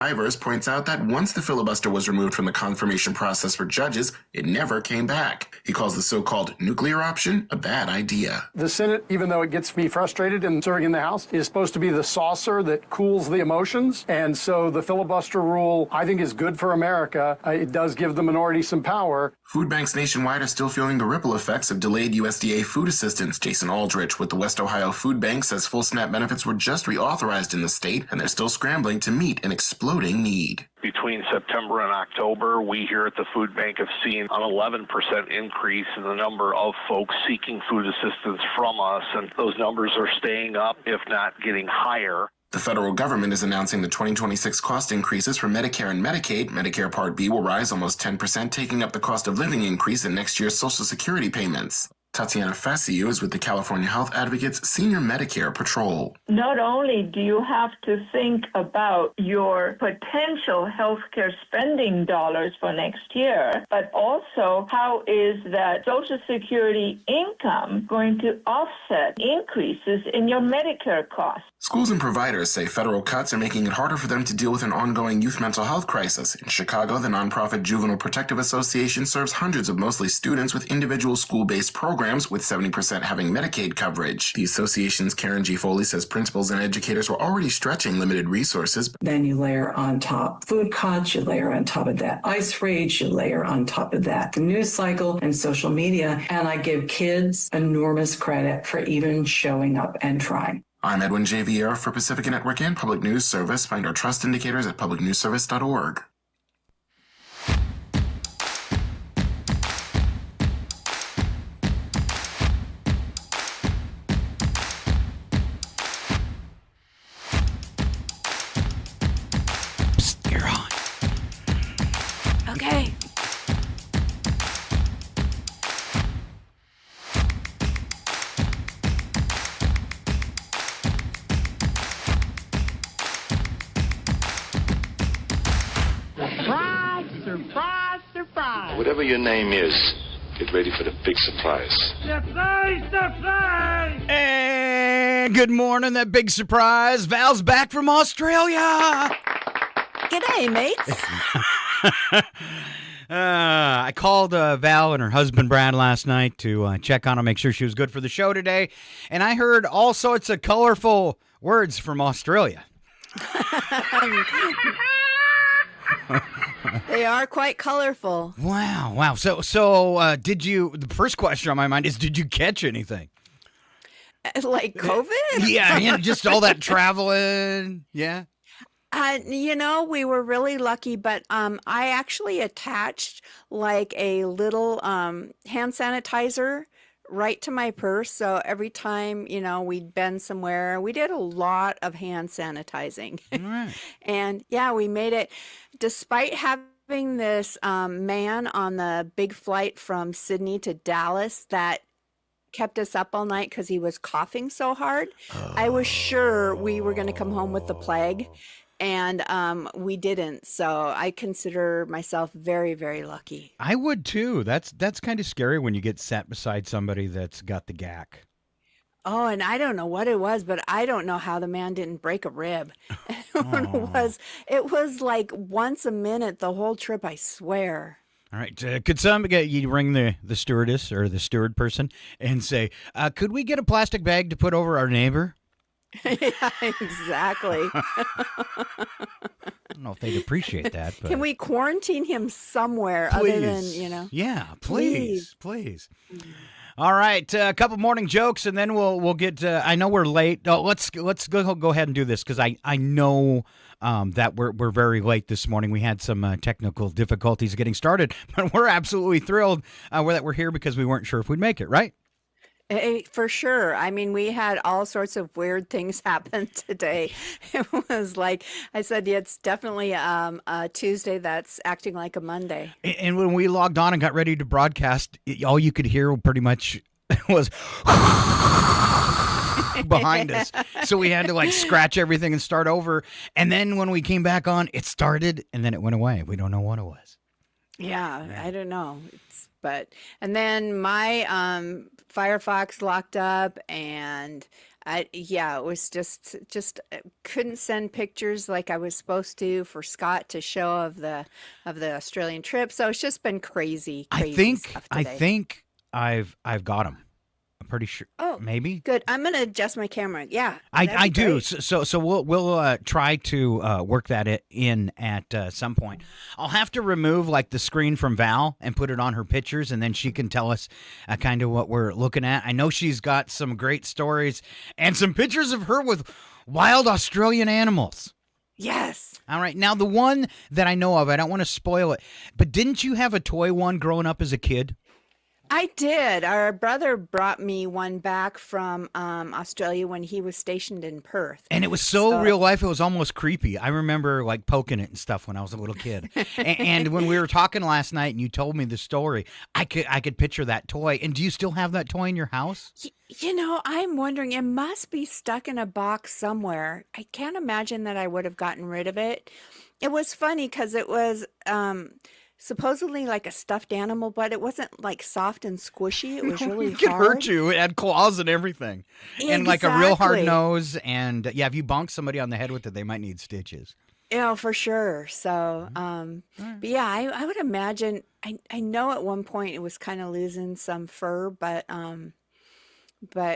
Ivers points out that once the filibuster was removed from the confirmation process for judges, it never came back. He calls the so-called nuclear option a bad idea. The Senate, even though it gets me frustrated in serving in the House, is supposed to be the saucer that cools the emotions. And so the filibuster rule, I think, is good for America. It does give the minority some power. Food banks nationwide are still feeling the ripple effects of delayed USDA food assistance. Jason Aldrich with the West Ohio Food Bank says full SNAP benefits were just reauthorized in the state, and they're still scrambling to meet an exploding need. Between September and October, we here at the food bank have seen an 11% increase in the number of folks seeking food assistance from us, and those numbers are staying up, if not getting higher. The federal government is announcing the 2026 cost increases for Medicare and Medicaid. Medicare Part B will rise almost 10%, taking up the cost of living increase in next year's Social Security payments. Tatiana Fassiu is with the California Health Advocates Senior Medicare Patrol. Not only do you have to think about your potential healthcare spending dollars for next year, but also how is that Social Security income going to offset increases in your Medicare costs? Schools and providers say federal cuts are making it harder for them to deal with an ongoing youth mental health crisis. In Chicago, the nonprofit Juvenile Protective Association serves hundreds of mostly students with individual school-based programs, with 70% having Medicaid coverage. The association's Karen G. Foley says principals and educators were already stretching limited resources. Then you layer on top food cuts, you layer on top of that ice rage, you layer on top of that the news cycle and social media, and I give kids enormous credit for even showing up and trying. I'm Edwin J. Vieira for Pacifica Network and Public News Service. Find our trust indicators at publicnewsservice.org. Psst, you're on. Okay. Whatever your name is, get ready for the big surprise. Surprise! Surprise! And good morning, that big surprise. Val's back from Australia. G'day, mates. I called Val and her husband Brad last night to check on her, make sure she was good for the show today. And I heard all sorts of colorful words from Australia. They are quite colorful. Wow. So did you, the first question on my mind is, did you catch anything? Like COVID? Yeah, just all that traveling. Yeah. We were really lucky, but I actually attached like a little hand sanitizer right to my purse. So every time, we'd been somewhere, we did a lot of hand sanitizing. Right. And yeah, we made it despite having this man on the big flight from Sydney to Dallas that kept us up all night because he was coughing so hard. I was sure we were going to come home with the plague. And we didn't, so I consider myself very, very lucky. I would too. That's kind of scary when you get sat beside somebody that's got the gack. Oh, and I don't know what it was, but I don't know how the man didn't break a rib. It was like once a minute the whole trip, I swear. All right. Could you ring the stewardess or the steward person and say, could we get a plastic bag to put over our neighbor? Yeah, exactly. I don't know if they'd appreciate that. But... Can we quarantine him somewhere other than, Yeah, please. All right, a couple morning jokes, and then we'll get. I know we're late. Oh, let's go ahead and do this because I know that we're very late this morning. We had some technical difficulties getting started, but we're absolutely thrilled that we're here because we weren't sure if we'd make it. Right. For sure. I mean, we had all sorts of weird things happen today. It was like I said, it's definitely a Tuesday that's acting like a Monday. And when we logged on and got ready to broadcast, all you could hear pretty much was behind us. So we had to scratch everything and start over. And then when we came back on, it started and then it went away. We don't know what it was. Yeah. I don't know. And then my Firefox locked up and Yeah, it was just couldn't send pictures like I was supposed to for Scott to show of the Australian trip. So it's just been crazy stuff I today. think I've got him. I'm pretty sure. Oh, Maybe. good. I'm gonna adjust my camera. Yeah, I that'd be do. great. So we'll try to work that in at some point. I'll have to remove like the screen from Val and put it on her pictures, and then she can tell us kind of what we're looking at. I know she's got some great stories and some pictures of her with wild Australian animals. Yes. All right. Now the one that I know of, I don't want to spoil it, but didn't you have a toy one growing up as a kid? I did. Our brother brought me one back from Australia when he was stationed in Perth. And it was so real life, it was almost creepy. I remember like poking it and stuff when I was a little kid. And when we were talking last night and you told me the story, I could picture that toy. And do you still have that toy in your house? You know, I'm wondering, it must be stuck in a box somewhere. I can't imagine that I would have gotten rid of it. It was funny because it was supposedly like a stuffed animal, but it wasn't like soft and squishy. It was really It could hard. hurt you. It had claws and everything. And like a real hard nose. And yeah, if you bonk somebody on the head with it, they might need stitches. Yeah, for sure. So, but yeah, I would imagine, I know at one point it was kind of losing some fur, but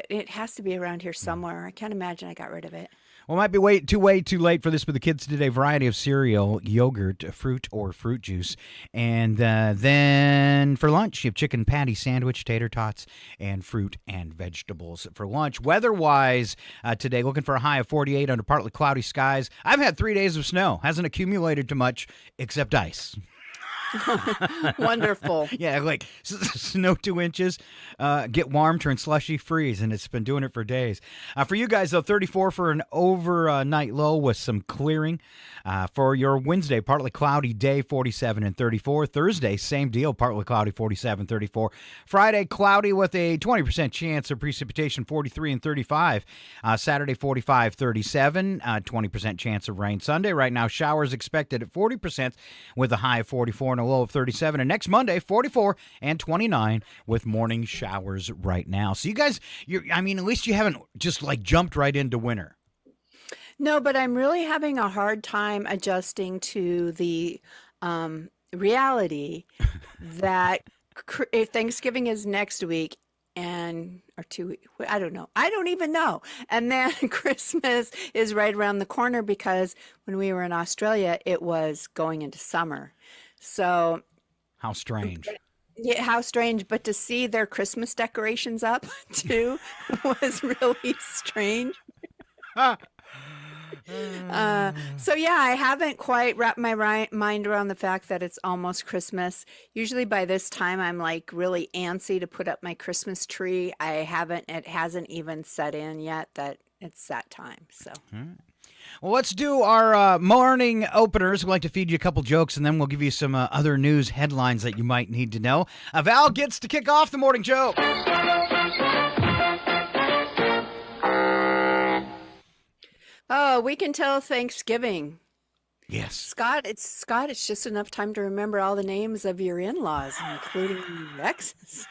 it has to be around here somewhere. I can't imagine I got rid of it. Well, it might be way too late for this, but the kids today, variety of cereal, yogurt, fruit or fruit juice. And then for lunch, you have chicken patty sandwich, tater tots, and fruit and vegetables for lunch. Weather-wise today, looking for a high of 48 under partly cloudy skies. I've had 3 days of snow. Hasn't accumulated too much except ice. Wonderful. Yeah, like snow 2 inches, get warm, turn slushy, freeze, and it's been doing it for days. For you guys, though, 34 for an overnight low with some clearing. For your Wednesday, partly cloudy day, 47 and 34. Thursday, same deal, partly cloudy, 47, 34. Friday, cloudy with a 20% chance of precipitation, 43 and 35. Saturday, 45, 37, 20% chance of rain. Sunday, right now, showers expected at 40% with a high of 44 and a low of 37. And next Monday, 44 and 29 with morning showers right now. So you guys, at least you haven't just like jumped right into winter. No, but I'm really having a hard time adjusting to the reality that if Thanksgiving is next week or 2 weeks, I don't know. I don't even know. And then Christmas is right around the corner because when we were in Australia, it was going into summer. So how strange. Yeah, how strange. But to see their Christmas decorations up too was really strange. So yeah, I haven't quite wrapped my mind around the fact that it's almost Christmas. Usually by this time I'm like really antsy to put up my Christmas tree. It hasn't even set in yet that it's that time. So. Well, let's do our morning openers. We'd like to feed you a couple jokes, and then we'll give you some other news headlines that you might need to know. Val gets to kick off the morning joke. Oh, we can tell Thanksgiving. Yes. Scott, it's just enough time to remember all the names of your in-laws, including exes.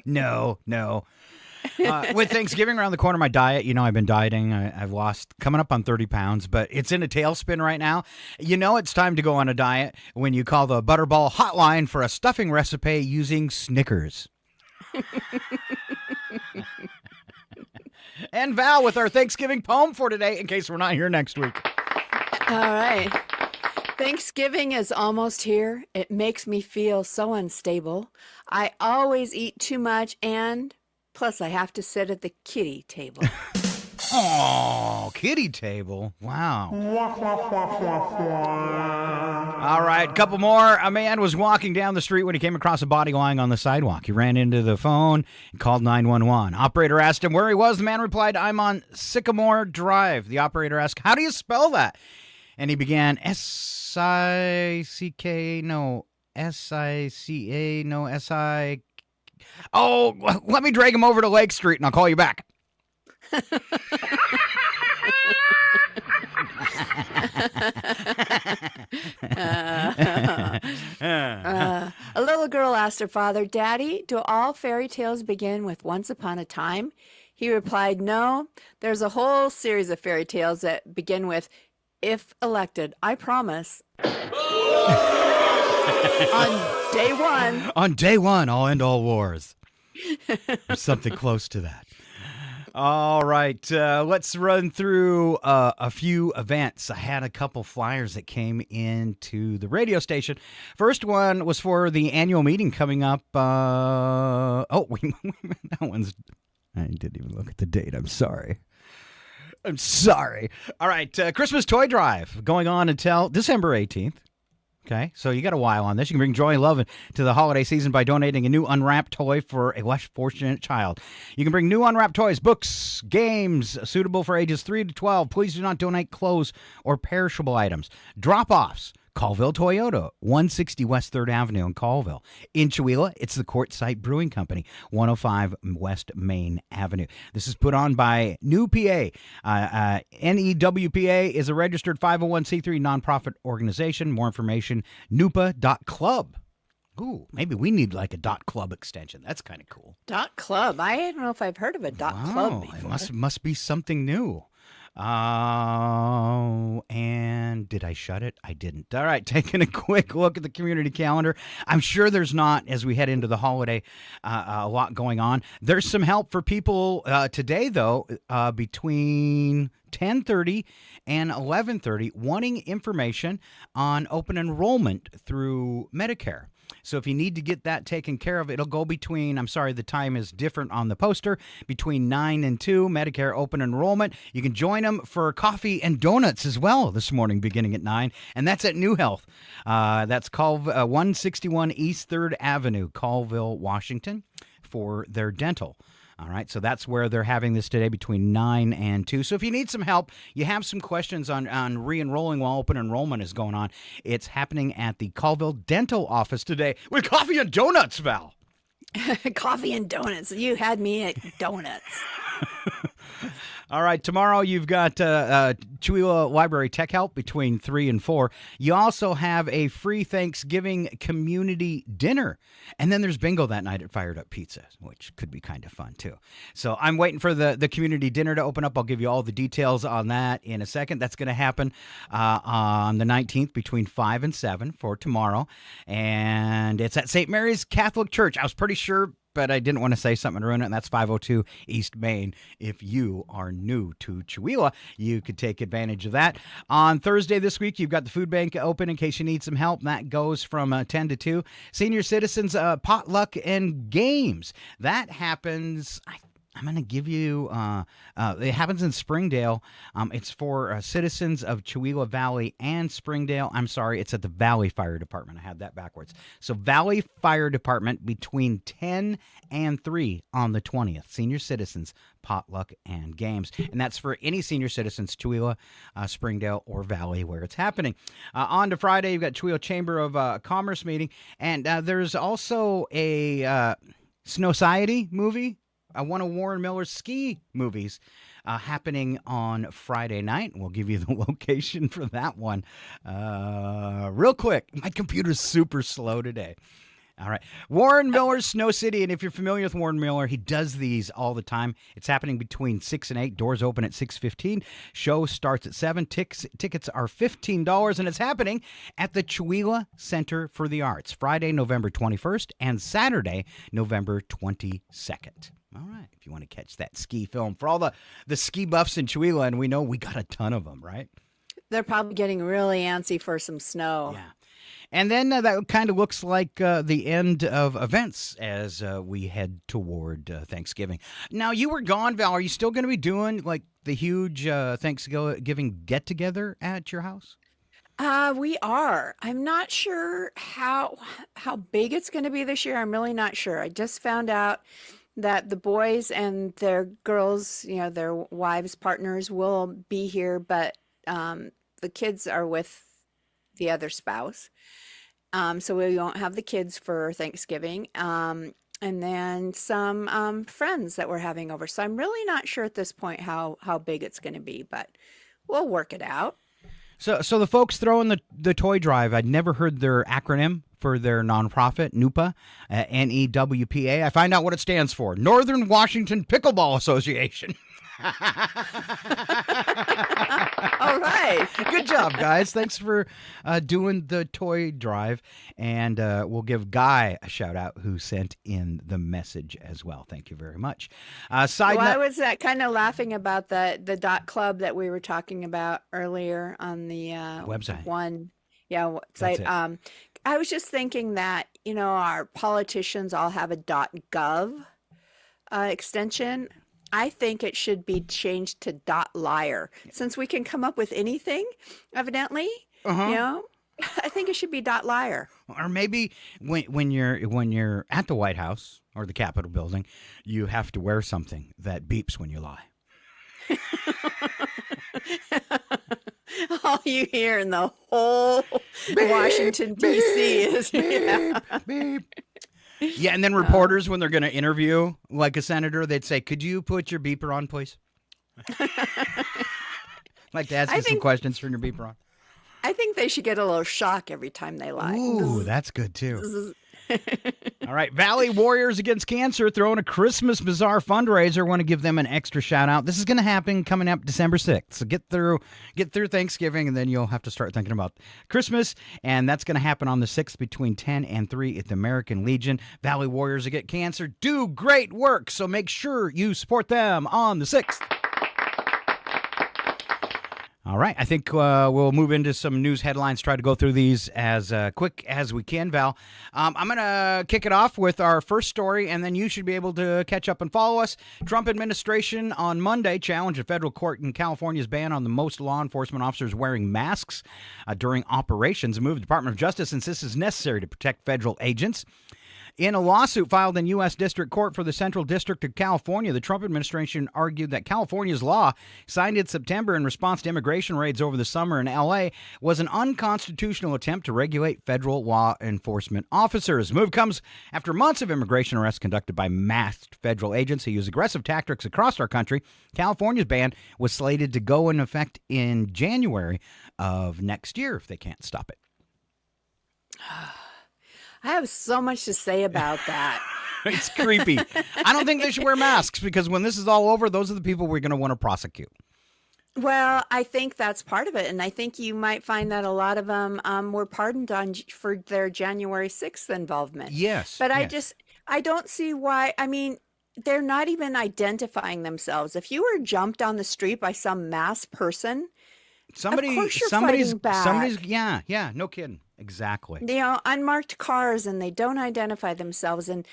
No. With Thanksgiving around the corner, my diet, I've been dieting. I've lost coming up on 30 pounds, but it's in a tailspin right now. It's time to go on a diet when you call the Butterball hotline for a stuffing recipe using Snickers. And Val with our Thanksgiving poem for today, in case we're not here next week. All right. Thanksgiving is almost here. It makes me feel so unstable. I always eat too much, and plus I have to sit at the kiddie table. Oh, kiddie table. Wow. All right, couple more. A man was walking down the street when he came across a body lying on the sidewalk. He ran into the phone and called 911. Operator asked him where he was. The man replied, "I'm on Sycamore Drive." The operator asked, "How do you spell that?" And he began S-I-C-K, no, S-I-C-A, no, S-I... Oh, let me drag him over to Lake Street and I'll call you back. A little girl asked her father, "Daddy, do all fairy tales begin with once upon a time?" He replied, no, there's a whole series of fairy tales that begin with, if elected, I promise. On day one. On day one, I'll end all wars. Or something close to that. All right, let's run through a few events. I had a couple flyers that came into the radio station. First one was for the annual meeting coming up. That one's... I didn't even look at the date. I'm sorry. All right, Christmas toy drive going on until December 18th. Okay, so you got a while on this. You can bring joy and love to the holiday season by donating a new unwrapped toy for a less fortunate child. You can bring new unwrapped toys, books, games suitable for ages 3 to 12. Please do not donate clothes or perishable items. Drop-offs. Colville Toyota, 160 West 3rd Avenue in Colville. In Chihuahua, it's the Quartzsite Brewing Company, 105 West Main Avenue. This is put on by New PA. NEWPA is a registered 501c3 nonprofit organization. More information, nupa.club. Ooh, maybe we need like a .club extension. That's kind of cool. .club. I don't know if I've heard of a .club before. It must be something new. And did I shut it? I didn't. All right, taking a quick look at the community calendar. I'm sure there's not, as we head into the holiday, a lot going on. There's some help for people today, though, between 10:30 and 11:30, wanting information on open enrollment through Medicare. So if you need to get that taken care of, it'll go between, the time is different on the poster, between 9 and 2, Medicare open enrollment. You can join them for coffee and donuts as well this morning beginning at 9, and that's at New Health. That's 161 East 3rd Avenue, Colville, Washington, for their dental. All right, so that's where they're having this today between 9 and 2. So if you need some help, you have some questions on re-enrolling while open enrollment is going on, it's happening at the Colville Dental office today with coffee and donuts, Val. Coffee and donuts. You had me at donuts. All right, tomorrow you've got Chihuahua Library Tech Help between 3 and 4. You also have a free Thanksgiving community dinner. And then there's bingo that night at Fired Up Pizza, which could be kind of fun, too. So I'm waiting for the community dinner to open up. I'll give you all the details on that in a second. That's going to happen on the 19th between 5 and 7 for tomorrow. And it's at St. Mary's Catholic Church. I was pretty sure, but I didn't want to say something to ruin it, and that's 502 East Main. If you are new to Chihuahua, you could take advantage of that. On Thursday this week, you've got the food bank open in case you need some help. That goes from 10 to 2. Senior Citizens Potluck and Games. That happens, I'm going to give you, it happens in Springdale. It's for citizens of Chihuahua Valley and Springdale. I'm sorry, it's at the Valley Fire Department. I had that backwards. So Valley Fire Department between 10 and 3 on the 20th. Senior Citizens Potluck and Games. And that's for any senior citizens, Chihuahua, Springdale, or Valley where it's happening. On to Friday, you've got Chihuahua Chamber of Commerce meeting. And there's also a Snowciety movie. One of Warren Miller's ski movies happening on Friday night. We'll give you the location for that one real quick. My computer's super slow today. All right. Warren Miller's Snow City. And if you're familiar with Warren Miller, he does these all the time. It's happening between 6 and 8. Doors open at 6:15. Show starts at 7. Tickets are $15. And it's happening at the Chihuahua Center for the Arts. Friday, November 21st and Saturday, November 22nd. All right, if you want to catch that ski film. For all the ski buffs in Chihuahua, and we know we got a ton of them, right? They're probably getting really antsy for some snow. Yeah. And then that kind of looks like the end of events as we head toward Thanksgiving. Now, you were gone, Val. Are you still going to be doing like the huge Thanksgiving get-together at your house? We are. I'm not sure how big it's going to be this year. I'm really not sure. I just found out that the boys and their girls, their wives, partners will be here, but the kids are with the other spouse. So we won't have the kids for Thanksgiving. And then some friends that we're having over. So I'm really not sure at this point how big it's going to be, but we'll work it out. So the folks throwing the toy drive, I'd never heard their acronym for their nonprofit, NEWPA, NEWPA. I find out what it stands for, Northern Washington Pickleball Association. All right. Good job, guys. Thanks for doing the toy drive. And we'll give Guy a shout out who sent in the message as well. Thank you very much. Side Well, I note. was kind of laughing about the dot club that we were talking about earlier on the Website. website. I was just thinking that, our politicians all have a .gov extension. I think it should be changed to .liar, since we can come up with anything, evidently. I think it should be .liar. Or maybe when you're at the White House or the Capitol building, you have to wear something that beeps when you lie. All you hear in the whole Washington, D.C. is beep. Yeah, and then reporters, when they're going to interview like a senator, they'd say, "Could you put your beeper on, please?" Like to ask you some questions from your beeper on. I think they should get a little shock every time they lie. Ooh, that's good too. All right, Valley Warriors Against Cancer throwing a Christmas Bazaar fundraiser. Want to give them an extra shout out. This is going to happen coming up December 6th. So get through Thanksgiving, and then you'll have to start thinking about Christmas. And that's going to happen on the 6th between 10 and 3 at the American Legion. Valley Warriors Against Cancer do great work, so make sure you support them on the 6th. All right, I think we'll move into some news headlines, try to go through these as quick as we can, Val. I'm going to kick it off with our first story, and then you should be able to catch up and follow us. Trump administration on Monday challenged a federal court in California's ban on the most law enforcement officers wearing masks during operations. A move the Department of Justice insists is necessary to protect federal agents. In a lawsuit filed in U.S. District Court for the Central District of California, the Trump administration argued that California's law, signed in September in response to immigration raids over the summer in L.A., was an unconstitutional attempt to regulate federal law enforcement officers. The move comes after months of immigration arrests conducted by masked federal agents who use aggressive tactics across our country. California's ban was slated to go into effect in January of next year if they can't stop it. I have so much to say about that. It's creepy. I don't think they should wear masks because when this is all over, those are the people we're going to want to prosecute. Well, I think that's part of it. And I think you might find that a lot of them were pardoned for their January 6th involvement. Yes. But yes. I don't see why. I mean, they're not even identifying themselves. If you were jumped on the street by some masked person, of course you're fighting back. Yeah, no kidding. Exactly. Unmarked cars, and they don't identify themselves. And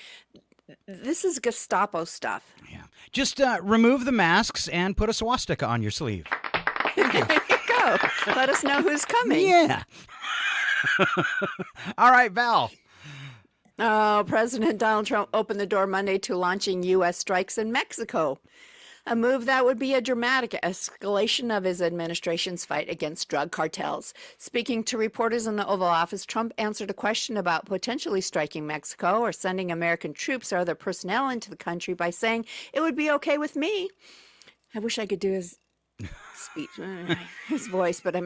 this is Gestapo stuff. Yeah. Just remove the masks and put a swastika on your sleeve. There you go. Let us know who's coming. Yeah. All right, Val. President Donald Trump opened the door Monday to launching U.S. strikes in Mexico. A move that would be a dramatic escalation of his administration's fight against drug cartels. Speaking to reporters in the Oval Office, Trump answered a question about potentially striking Mexico or sending American troops or other personnel into the country by saying, "It would be okay with me." I wish I could do his speech, his voice, but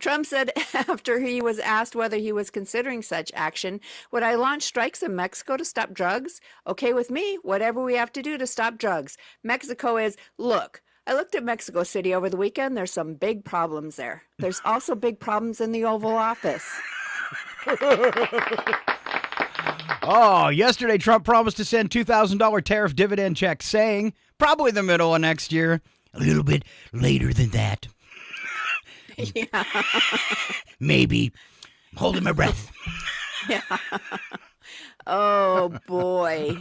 Trump said after he was asked whether he was considering such action, "Would I launch strikes in Mexico to stop drugs? Okay with me, whatever we have to do to stop drugs." Mexico is, look, I looked at Mexico City over the weekend. There's some big problems there. There's also big problems in the Oval Office. Yesterday Trump promised to send $2,000 tariff dividend check, saying probably the middle of next year. A little bit later than that. Yeah. Maybe. I'm holding my breath. Yeah. Oh, boy.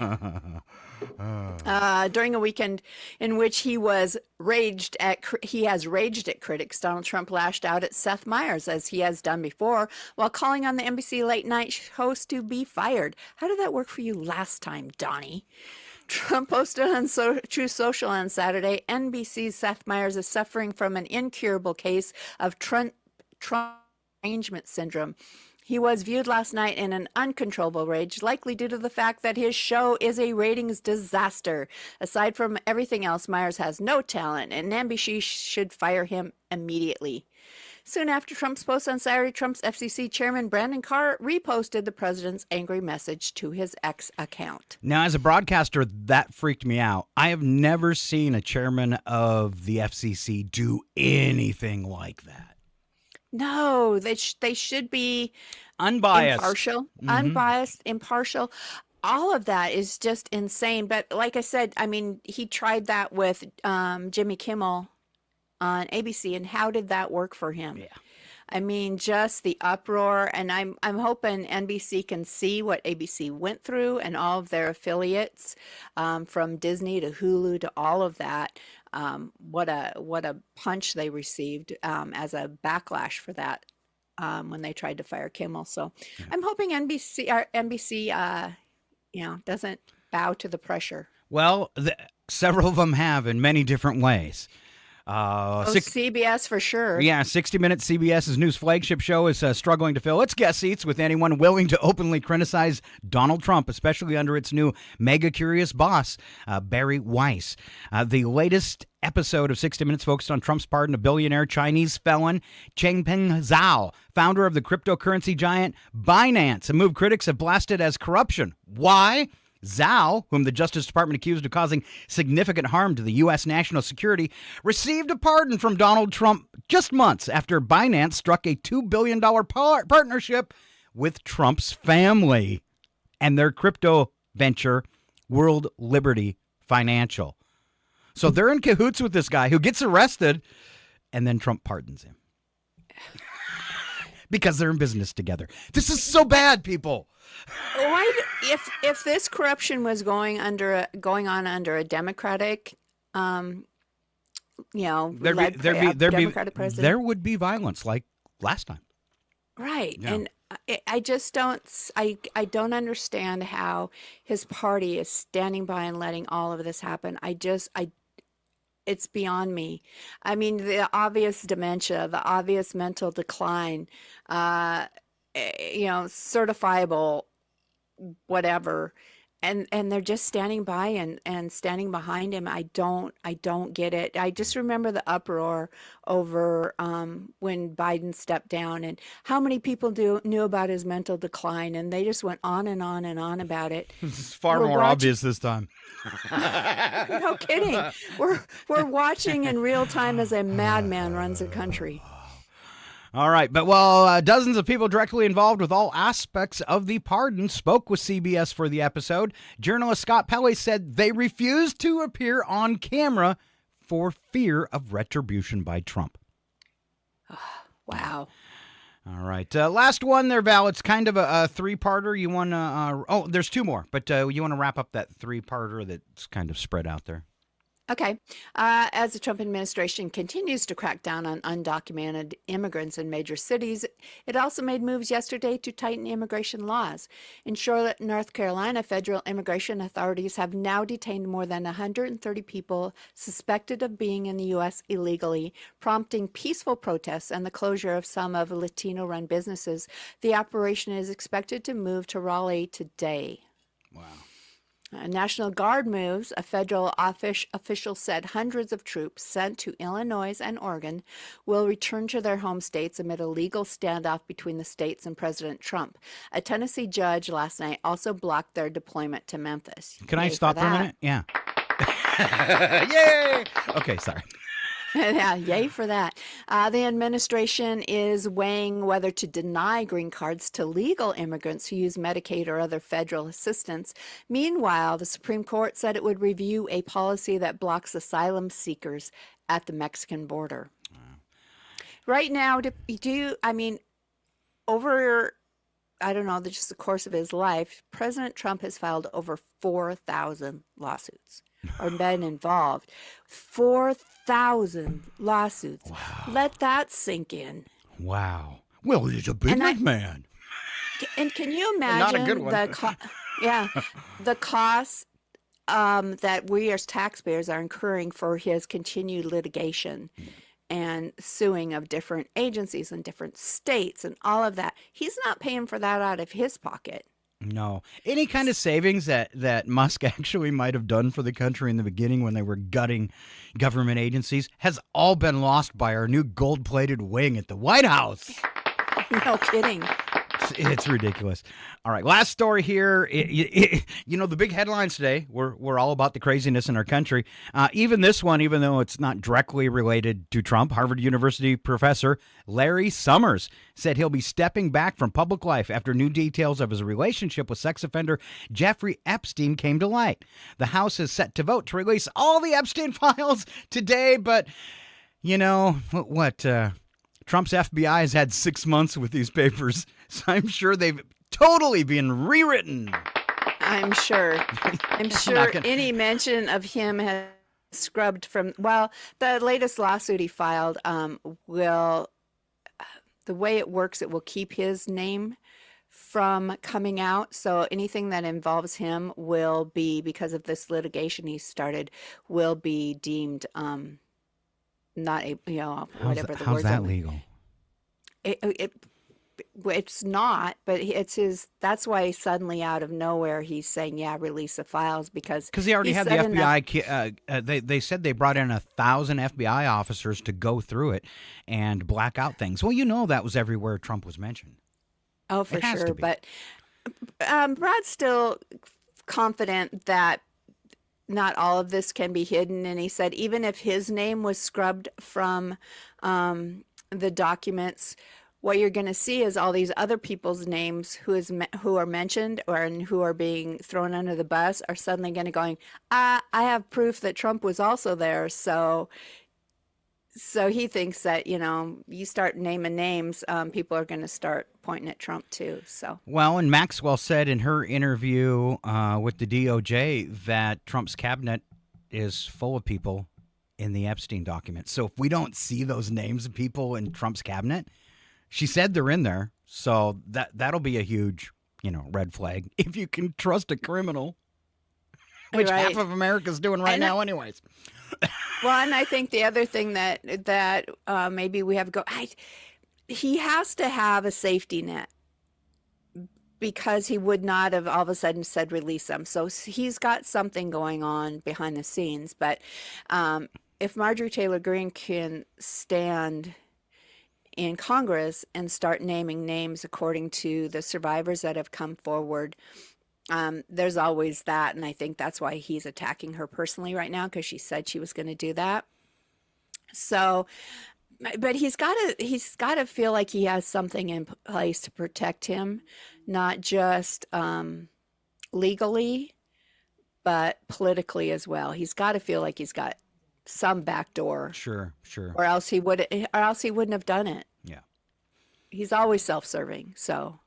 During a weekend in which he has raged at critics, Donald Trump lashed out at Seth Meyers, as he has done before, while calling on the NBC late night host to be fired. How did that work for you last time, Donnie? Trump posted on Truth Social on Saturday, NBC's Seth Meyers is suffering from an incurable case of Trump derangement syndrome. He was viewed last night in an uncontrollable rage, likely due to the fact that his show is a ratings disaster. Aside from everything else, Meyers has no talent, and NBC should fire him immediately. Soon after Trump's post on Saturday, Trump's FCC chairman Brandon Carr reposted the president's angry message to his X account. Now, as a broadcaster, that freaked me out. I have never seen a chairman of the FCC do anything like that. No, they should be unbiased, impartial. All of that is just insane. But like I said, I mean, he tried that with Jimmy Kimmel on ABC, and how did that work for him? Yeah. I mean, just the uproar, and I'm hoping NBC can see what ABC went through and all of their affiliates, from Disney to Hulu to all of that. What a punch they received as a backlash for that when they tried to fire Kimmel. So I'm hoping NBC doesn't bow to the pressure. Well, several of them have in many different ways. CBS for sure. Yeah, 60 Minutes, CBS's news flagship show, is struggling to fill its guest seats with anyone willing to openly criticize Donald Trump, especially under its new mega-curious boss, Barry Weiss. The latest episode of 60 Minutes focused on Trump's pardon of billionaire Chinese felon Changpeng Zhao, founder of the cryptocurrency giant Binance, a move critics have blasted as corruption. Why? Zhao, whom the Justice Department accused of causing significant harm to the U.S. national security, received a pardon from Donald Trump just months after Binance struck a $2 billion partnership with Trump's family and their crypto venture, World Liberty Financial. So they're in cahoots with this guy who gets arrested, and then Trump pardons him. Because they're in business together. This is so bad, people. Why, if this corruption was going on under a Democratic, Democratic president, there would be violence like last time. Right, yeah. And I just don't. I don't understand how his party is standing by and letting all of this happen. It's beyond me. I mean, the obvious dementia, the obvious mental decline, certifiable, whatever, and they're just standing by and standing behind him. I don't get it. I just remember the uproar over when Biden stepped down, and how many people knew about his mental decline, and they just went on and on and on about it. It's far more obvious this time. No kidding. We're watching in real time as a madman runs the country. All right, but while dozens of people directly involved with all aspects of the pardon spoke with CBS for the episode, journalist Scott Pelley said they refused to appear on camera for fear of retribution by Trump. Wow. All right, last one there, Val. It's kind of a three-parter. You want to? There's two more, but you want to wrap up that three-parter that's kind of spread out there. Okay. As the Trump administration continues to crack down on undocumented immigrants in major cities, it also made moves yesterday to tighten immigration laws. In Charlotte, North Carolina, federal immigration authorities have now detained more than 130 people suspected of being in the U.S. illegally, prompting peaceful protests and the closure of some of Latino-run businesses. The operation is expected to move to Raleigh today. Wow. National Guard moves. A federal official said hundreds of troops sent to Illinois and Oregon will return to their home states amid a legal standoff between the states and President Trump. A Tennessee judge last night also blocked their deployment to Memphis. Can I stop for a minute? Yeah. Yay! Okay, sorry. Yeah, yay for that. The administration is weighing whether to deny green cards to legal immigrants who use Medicaid or other federal assistance. Meanwhile, the Supreme Court said it would review a policy that blocks asylum seekers at the Mexican border. Wow. Right now, over, I don't know, just the course of his life, President Trump has filed over 4,000 lawsuits or been involved. 4,000 lawsuits. Wow. Let that sink in. Wow. Well, he's a big man. And can you imagine Not a good one. the cost that we as taxpayers are incurring for his continued litigation and suing of different agencies in different states and all of that? He's not paying for that out of his pocket. No. Any kind of savings that Musk actually might have done for the country in the beginning when they were gutting government agencies has all been lost by our new gold-plated wing at the White House. No kidding. It's ridiculous. All right, last story here. The big headlines today were all about the craziness in our country. Even this one, even though it's not directly related to Trump, Harvard University professor Larry Summers said he'll be stepping back from public life after new details of his relationship with sex offender Jeffrey Epstein came to light. The House is set to vote to release all the Epstein files today, but what? Trump's FBI has had 6 months with these papers, so I'm sure they've totally been rewritten. I'm sure. I'm sure any mention of him has scrubbed from, the latest lawsuit he filed the way it works, it will keep his name from coming out. So anything that involves him will be, because of this litigation he started, will be deemed not a, whatever the word. How's that legal? It's not, but it's his. That's why suddenly out of nowhere he's saying, "Yeah, release the files," because he already had the FBI. They said they brought in 1,000 FBI officers to go through it and black out things. Well, that was everywhere Trump was mentioned. Oh, for sure. But Brad's still confident that not all of this can be hidden, and he said even if his name was scrubbed from the documents, what you're going to see is all these other people's names who are mentioned and who are being thrown under the bus are suddenly going to going, I have proof that Trump was also there. So he thinks that, you start naming names, people are going to start pointing at Trump too. So. Well, and Maxwell said in her interview with the DOJ that Trump's cabinet is full of people in the Epstein documents. So if we don't see those names of people in Trump's cabinet, she said they're in there. So that'll be a huge, red flag. If you can trust a criminal, which half of America's doing right now anyways. Well, and I think the other thing that maybe we have to go, he has to have a safety net because he would not have all of a sudden said release them. So he's got something going on behind the scenes. But if Marjorie Taylor Greene can stand in Congress and start naming names according to the survivors that have come forward, there's always that, and I think that's why he's attacking her personally right now, because she said she was going to do that. So, but he's got to feel like he has something in place to protect him, not just legally, but politically as well. He's got to feel like he's got some back door. Sure. Or else he wouldn't have done it. Yeah. He's always self-serving, so.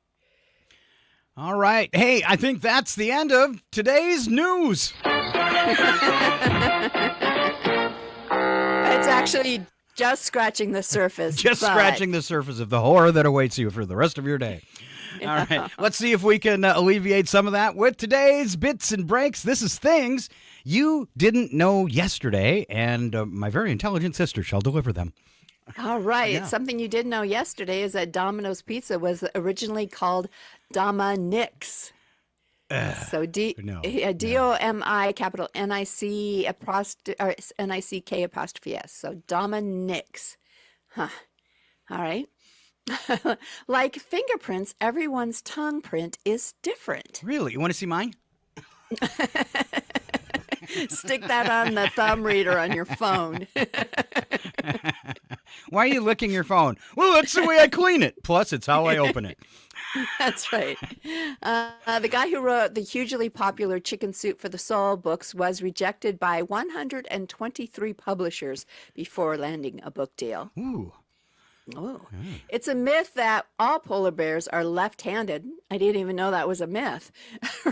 All right. Hey, I think that's the end of today's news. It's actually just scratching the surface. Scratching the surface of the horror that awaits you for the rest of your day. All right. Let's see if we can alleviate some of that with today's Bits and Breaks. This is Things You Didn't Know Yesterday, and my very intelligent sister shall deliver them. All right. Yeah. Something you didn't know yesterday is that Domino's Pizza was originally called Dominic's. So D-O-M-I capital N-I-C N-I-C-K apostrophe S. So Dominic's. Huh. All right. Like fingerprints, everyone's tongue print is different. Really? You want to see mine? Stick that on the thumb reader on your phone. Why are you licking your phone? Well, that's the way I clean it. Plus, it's how I open it. That's right. The guy who wrote the hugely popular Chicken Soup for the Soul books was rejected by 123 publishers before landing a book deal. Ooh. Oh, it's a myth that all polar bears are left-handed. I didn't even know that was a myth.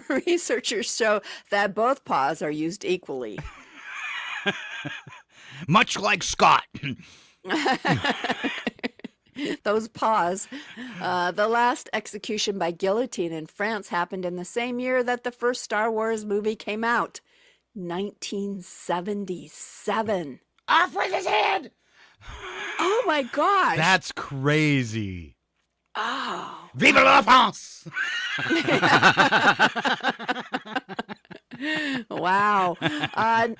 Researchers show that both paws are used equally. Much like Scott. Those paws. The last execution by guillotine in France happened in the same year that the first Star Wars movie came out, 1977. Off with his head! Oh my gosh. That's crazy. Oh. Vive la France! Wow. Another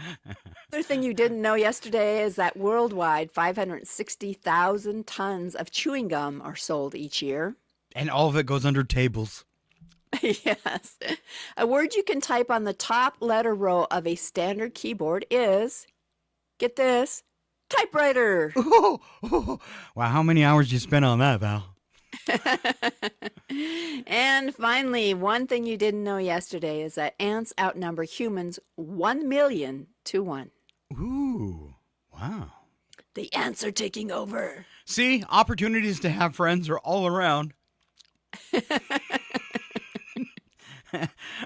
thing you didn't know yesterday is that worldwide 560,000 tons of chewing gum are sold each year. And all of it goes under tables. Yes. A word you can type on the top letter row of a standard keyboard is, get this, typewriter. Ooh, ooh. Wow, how many hours did you spend on that, Val? And finally, one thing you didn't know yesterday is that ants outnumber humans 1 million to 1. Ooh, wow. The ants are taking over. See, opportunities to have friends are all around.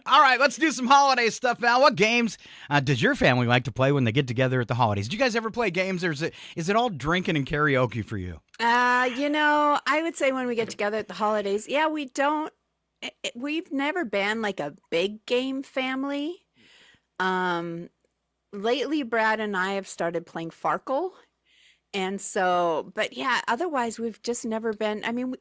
All right, let's do some holiday stuff, Val. What games does your family like to play when they get together at the holidays? Do you guys ever play games, or is it all drinking and karaoke for you? I would say when we get together at the holidays, yeah, we don't. We've never been like a big game family. Lately, Brad and I have started playing Farkle, and so, but yeah, otherwise we've just never been. I mean.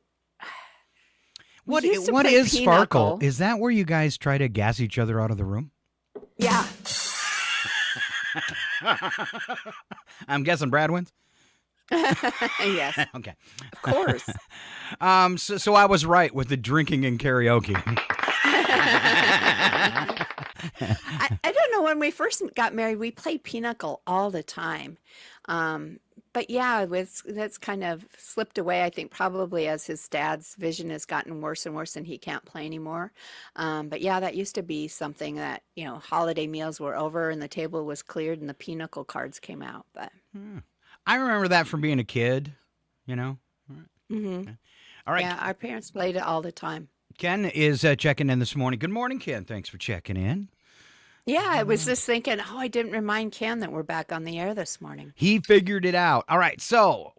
What used to is play Farkle? Pinochle. Is that where you guys try to gas each other out of the room? Yeah. I'm guessing Brad wins. Yes, Okay. of course. So I was right with the drinking and karaoke. I don't know. When we first got married, we played Pinochle all the time. But yeah, that's kind of slipped away, I think, probably as his dad's vision has gotten worse and worse and he can't play anymore. But yeah, that used to be something that, holiday meals were over and the table was cleared and the Pinochle cards came out. But I remember that from being a kid, mhm. All right. Yeah, our parents played it all the time. Ken is checking in this morning. Good morning, Ken. Thanks for checking in. Yeah, I was just thinking, I didn't remind Ken that we're back on the air this morning. He figured it out. All right, so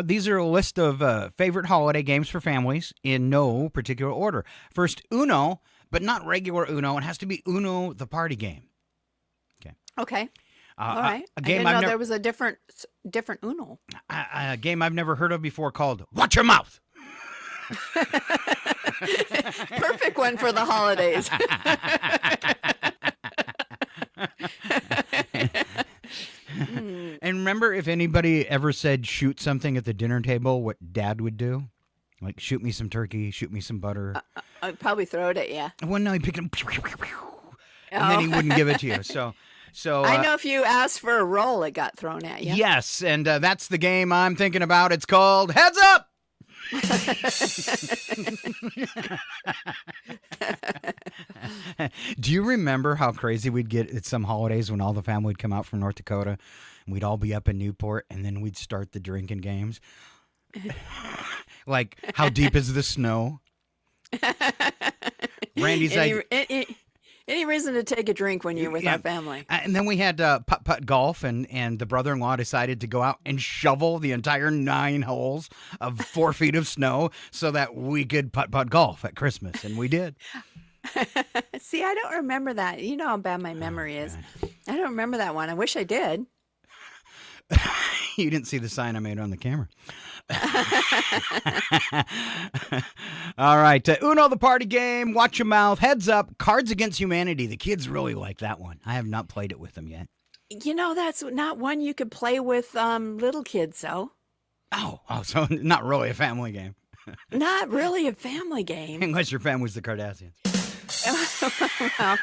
these are a list of favorite holiday games for families in no particular order. First, Uno, but not regular Uno. It has to be Uno, the party game. Okay. All right. A I game didn't know there was a different Uno. a game I've never heard of before called Watch Your Mouth. Perfect one for the holidays. And remember, if anybody ever said shoot something at the dinner table, what Dad would do? Like, shoot me some turkey, shoot me some butter. I'd probably throw it at you. Well, no, he'd pick it up, and then he wouldn't give it to you. So I know if you asked for a roll, it got thrown at you. Yes, and that's the game I'm thinking about. It's called Heads Up! Do you remember how crazy we'd get at some holidays when all the family would come out from North Dakota and we'd all be up in Newport and then we'd start the drinking games? Like, how deep is the snow? Randy's any reason to take a drink when you're with our family? And then we had putt-putt golf, and the brother-in-law decided to go out and shovel the entire 9 holes of 4 feet of snow so that we could putt-putt golf at Christmas, and we did. See, I don't remember that. You know how bad my memory is. I don't remember that one. I wish I did. You didn't see the sign I made on the camera. All right. Uno, the party game. Watch your mouth. Heads Up. Cards Against Humanity. The kids really like that one. I have not played it with them yet. That's not one you could play with little kids, though. Oh, so not really a family game. Not really a family game. Unless your family's the Kardashians. Well,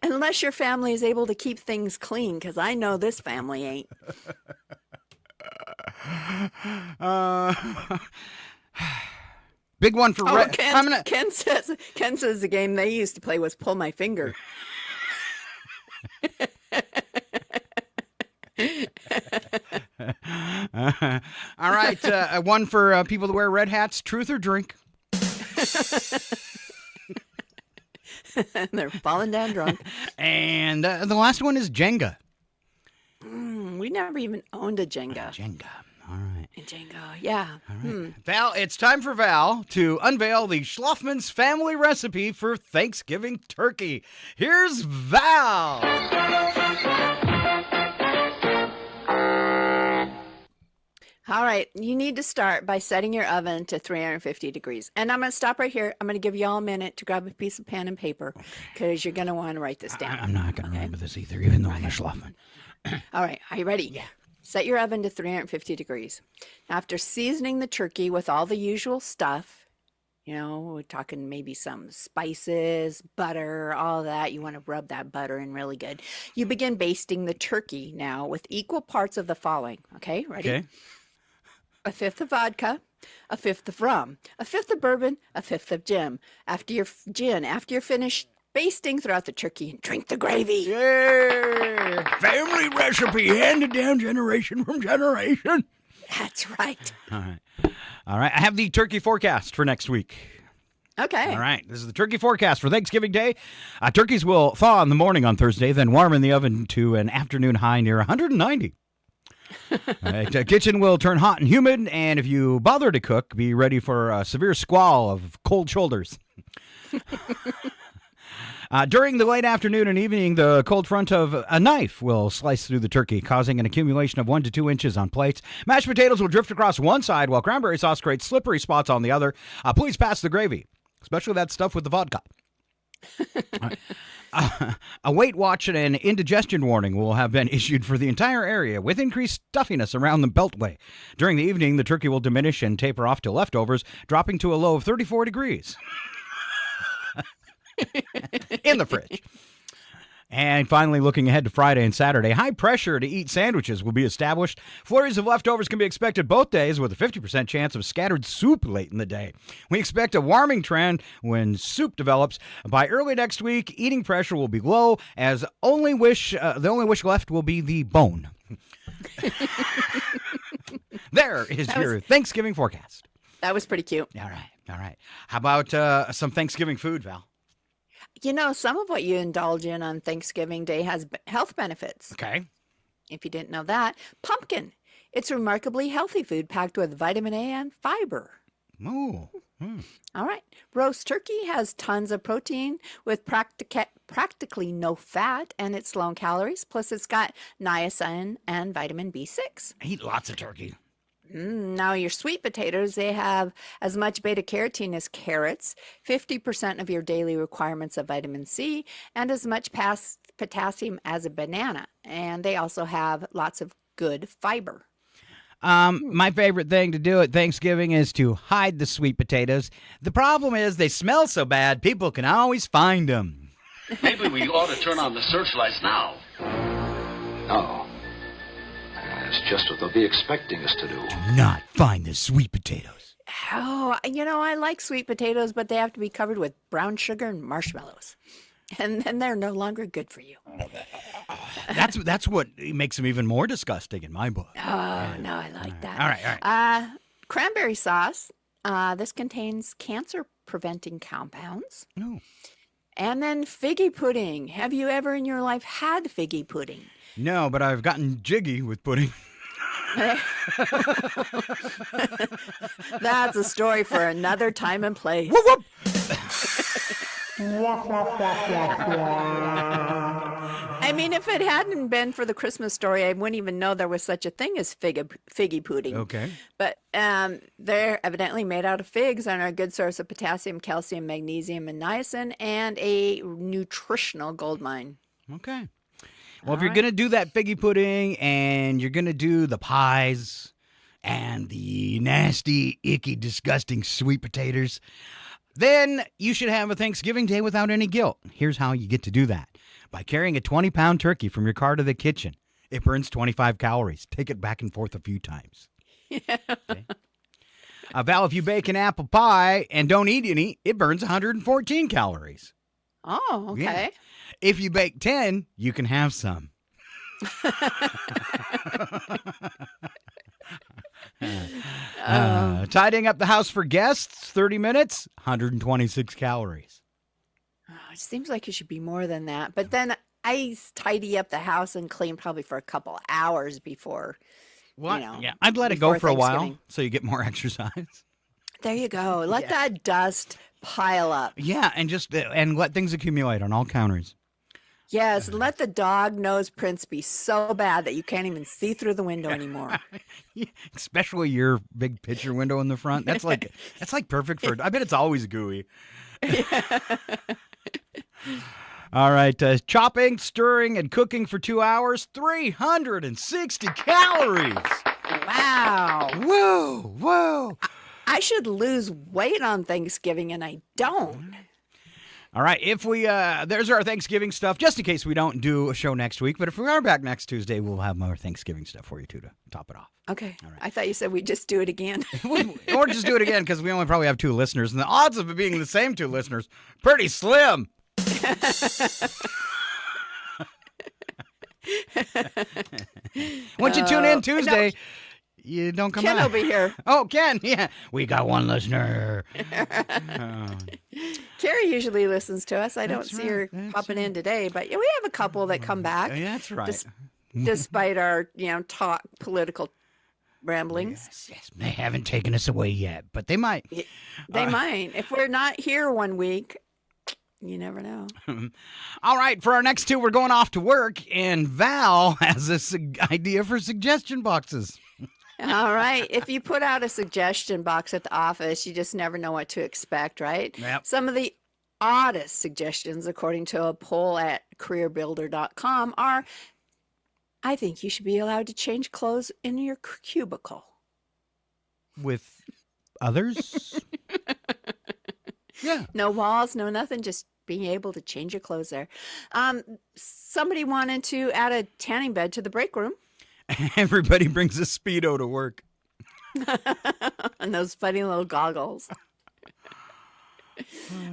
unless your family is able to keep things clean, because I know this family ain't. Big one for Ken says the game they used to play was Pull My Finger. All right, one for people that wear red hats. Truth or drink? They're falling down drunk. And the last one is Jenga. We never even owned a Jenga. Jenga. All right. Jenga, yeah. All right. Val, it's time for Val to unveil the Schlafman's family recipe for Thanksgiving turkey. Here's Val. All right, you need to start by setting your oven to 350 degrees. And I'm going to stop right here. I'm going to give you all a minute to grab a piece of pen and paper because you're going to want to write this down. I'm not going to remember this either, even though I'm a schluffing. All right, are you ready? Yeah. Set your oven to 350 degrees. After seasoning the turkey with all the usual stuff, we're talking maybe some spices, butter, all that. You want to rub that butter in really good. You begin basting the turkey now with equal parts of the following. Okay, ready? Okay. A fifth of vodka, a fifth of rum, a fifth of bourbon, a fifth of gin. After you're finished basting, throw out the turkey and drink the gravy. Yeah. Family recipe handed down generation from generation. That's right. All right. I have the turkey forecast for next week. Okay. All right. This is the turkey forecast for Thanksgiving Day. Turkeys will thaw in the morning on Thursday, then warm in the oven to an afternoon high near 190. The kitchen will turn hot and humid, and if you bother to cook, be ready for a severe squall of cold shoulders. During the late afternoon and evening, the cold front of a knife will slice through the turkey, causing an accumulation of 1 to 2 inches on plates. Mashed potatoes will drift across one side, while cranberry sauce creates slippery spots on the other. Please pass the gravy, especially that stuff with the vodka. A weight watch and an indigestion warning will have been issued for the entire area, with increased stuffiness around the beltway. During the evening, the turkey will diminish and taper off to leftovers, dropping to a low of 34 degrees. In the fridge. And finally, looking ahead to Friday and Saturday, high pressure to eat sandwiches will be established. Flurries of leftovers can be expected both days, with a 50% chance of scattered soup late in the day. We expect a warming trend when soup develops. By early next week, eating pressure will be low, as the only wish left will be the bone. There is your Thanksgiving forecast. That was pretty cute. All right. How about some Thanksgiving food, Val? Some of what you indulge in on Thanksgiving Day has health benefits. Okay. If you didn't know that, pumpkin. It's a remarkably healthy food packed with vitamin A and fiber. Ooh. All right. Roast turkey has tons of protein with practically no fat, and it's low in calories. Plus, it's got niacin and vitamin B6. I eat lots of turkey. Now, your sweet potatoes, they have as much beta-carotene as carrots, 50% of your daily requirements of vitamin C, and as much potassium as a banana. And they also have lots of good fiber. My favorite thing to do at Thanksgiving is to hide the sweet potatoes. The problem is they smell so bad, people can always find them. Maybe we ought to turn on the searchlights now. No. It's just what they'll be expecting us to do. Do not find the sweet potatoes. Oh, I like sweet potatoes, but they have to be covered with brown sugar and marshmallows. And then they're no longer good for you. That's what makes them even more disgusting in my book. Oh, no, I like that. All right. Cranberry sauce. This contains cancer-preventing compounds. No. And then figgy pudding. Have you ever in your life had figgy pudding? No, but I've gotten jiggy with pudding. That's a story for another time and place. Whoop, whoop. I mean, if it hadn't been for the Christmas story, I wouldn't even know there was such a thing as figgy pudding. Okay. But they're evidently made out of figs and are a good source of potassium, calcium, magnesium, and niacin, and a nutritional gold mine. Okay. Well, if you're going to do that figgy pudding and you're going to do the pies and the nasty, icky, disgusting sweet potatoes, then you should have a Thanksgiving Day without any guilt. Here's how you get to do that. By carrying a 20-pound turkey from your car to the kitchen. It burns 25 calories. Take it back and forth a few times. Yeah. Okay. Val, if you bake an apple pie and don't eat any, it burns 114 calories. Oh, okay. Yeah. If you bake 10, you can have some. Tidying up the house for guests, 30 minutes, 126 calories. Oh, it seems like it should be more than that. But then I tidy up the house and clean probably for a couple hours before, Yeah, I'd let it go for a while so you get more exercise. There you go. Let that dust pile up. Yeah, and let things accumulate on all counters. Yes, let the dog nose prints be so bad that you can't even see through the window anymore. Especially your big picture window in the front. That's like perfect for. I bet it's always gooey. All right, chopping, stirring, and cooking for 2 hours, 360 calories. Wow. Whoa. I should lose weight on Thanksgiving, and I don't. All right, if we there's our Thanksgiving stuff, just in case we don't do a show next week. But if we are back next Tuesday, we'll have more Thanksgiving stuff for you too to top it off. Okay. All right. I thought you said we'd just do it again. Or just do it again because we only probably have 2 listeners, and the odds of it being the same 2 listeners pretty slim. Once you tune in Tuesday, you don't come Ken back. will be here. Oh, Ken, yeah. We got 1 listener. Carrie usually listens to us. I don't That's see right. her popping in today, but we have a couple that come back. Yeah, that's right. Despite our, talk political ramblings. Yes, they haven't taken us away yet, but they might. They might. If we're not here one week, you never know. All right, for our next 2, we're going off to work, and Val has this idea for suggestion boxes. All right. If you put out a suggestion box at the office, you just never know what to expect, right? Yep. Some of the oddest suggestions, according to a poll at careerbuilder.com, are I think you should be allowed to change clothes in your cubicle. With others? Yeah. No walls, no nothing, just being able to change your clothes there. Somebody wanted to add a tanning bed to the break room. Everybody brings a Speedo to work. And those funny little goggles.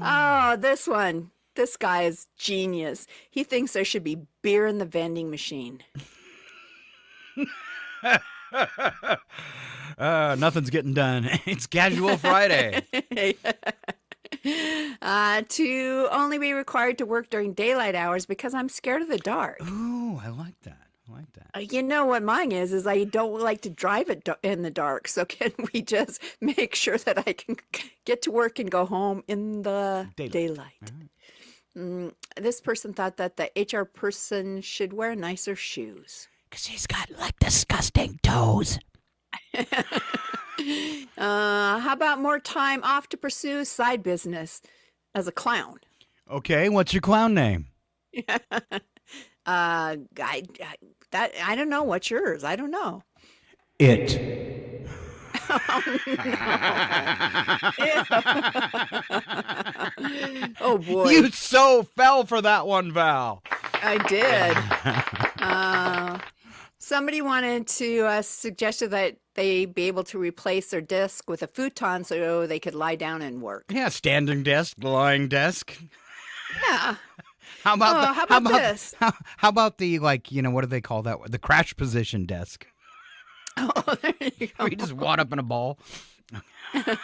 Oh, this one. This guy is genius. He thinks there should be beer in the vending machine. Nothing's getting done. It's Casual Friday. To only be required to work during daylight hours because I'm scared of the dark. Ooh, I like that. You know what mine is I don't like to drive it in the dark. So can we just make sure that I can get to work and go home in the daylight? This person thought that the HR person should wear nicer shoes. Because he's got, disgusting toes. How about more time off to pursue side business as a clown? Okay, what's your clown name? I don't know. What's yours? I don't know. It. Oh boy. You so fell for that one, Val. I did. Somebody wanted to suggest that they be able to replace their desk with a futon so they could lie down and work. Yeah, standing desk, lying desk. Yeah. How about this? How about the what do they call that? The crash position desk. Oh, there you go. We just wad up in a ball. One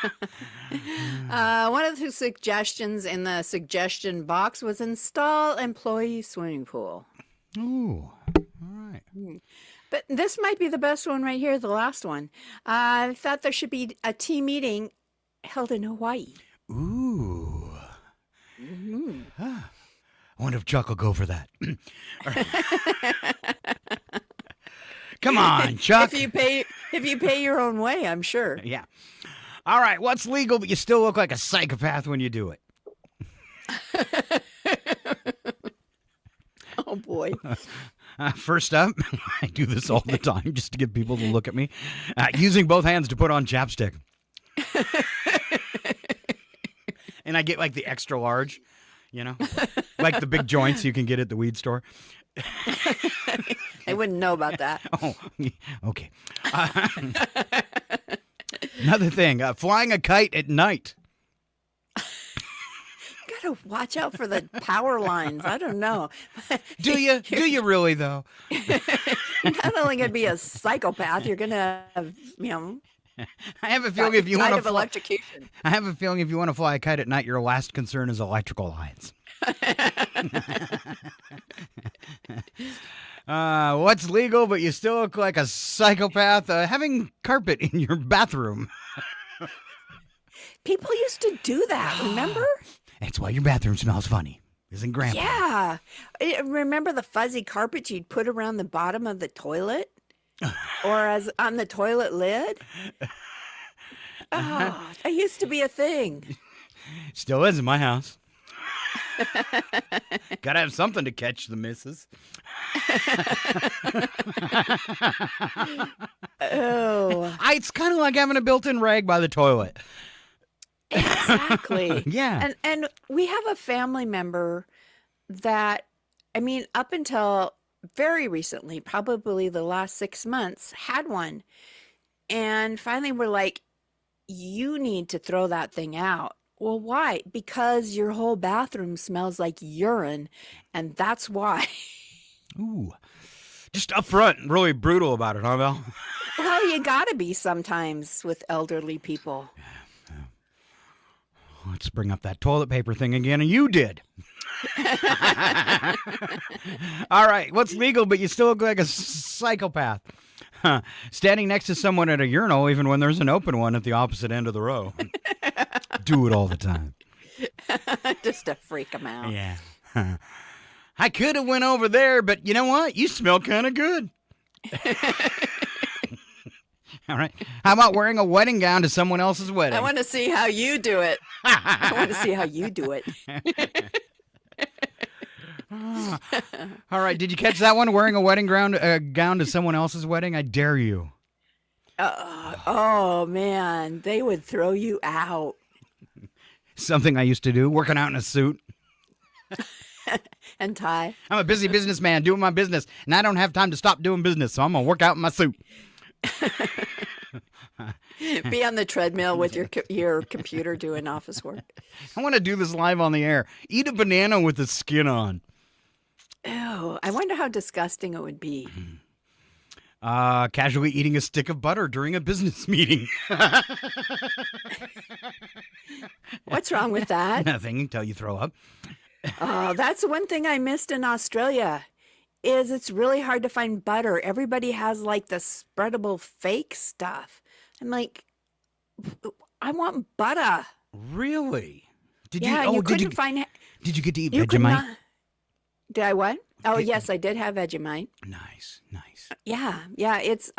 of the suggestions in the suggestion box was install employee swimming pool. Ooh, all right. But this might be the best one right here, the last one. I thought there should be a team meeting held in Hawaii. Ooh. Mm-hmm. I wonder if Chuck will go for that. Come on, Chuck. If you pay your own way, I'm sure. Yeah. All right, what's legal, but you still look like a psychopath when you do it? Oh, boy. First up, I do this all the time just to get people to look at me. Using both hands to put on chapstick. And I get the extra large, like the big joints you can get at the weed store. I wouldn't know about that. Oh, okay. Another thing, flying a kite at night. Gotta watch out for the power lines. I don't know. Do you? Do you really, though? You're not only gonna be a psychopath, you're gonna have, I have a feeling if you want to electrocution. I have a feeling if you want to fly a kite at night, your last concern is electrical lines. What's legal, but you still look like a psychopath? Having carpet in your bathroom. People used to do that, remember? That's why your bathroom smells funny. Isn't Grandpa? Yeah. Remember the fuzzy carpet you'd put around the bottom of the toilet? Or as on the toilet lid? Oh, that used to be a thing. Still is in my house. Gotta have something to catch the misses. Oh, It's kind of like having a built-in rag by the toilet. exactly. Yeah. And we have a family member that, I mean, up until very recently, probably the last 6 months, had one. And finally we're like, you need to throw that thing out. Well, why? Because your whole bathroom smells like urine, and that's why. Ooh. Just up front, really brutal about it, huh, Val? Well, you gotta be sometimes with elderly people. Let's bring up that toilet paper thing again, and you did. All right, what's legal, but you still look like a psychopath? Standing next to someone at a urinal, even when there's an open one at the opposite end of the row. Do it all the time. Just to freak them out. Yeah. I could have went over there, but you know what? You smell kind of good. All right. How about wearing a wedding gown to someone else's wedding? I want to see how you do it. I want to see how you do it. All right. Did you catch that one? Wearing a wedding gown to someone else's wedding? I dare you. Oh, man. They would throw you out. Something I used to do, working out in a suit. And tie. I'm a busy businessman doing my business, and I don't have time to stop doing business, so I'm going to work out in my suit. Be on the treadmill with your computer doing office work. I want to do this live on the air. Eat a banana with the skin on. Oh, I wonder how disgusting it would be. Casually eating a stick of butter during a business meeting. What's wrong with that? Nothing until you throw up. Oh, that's one thing I missed in Australia. Is it's really hard to find butter. Everybody has like the spreadable fake stuff. I'm like, I want butter. Really? Did you couldn't find it. Did you get to eat You could Vegemite? not. Did I what? Oh, yes, I did have Vegemite. Nice. Yeah, it's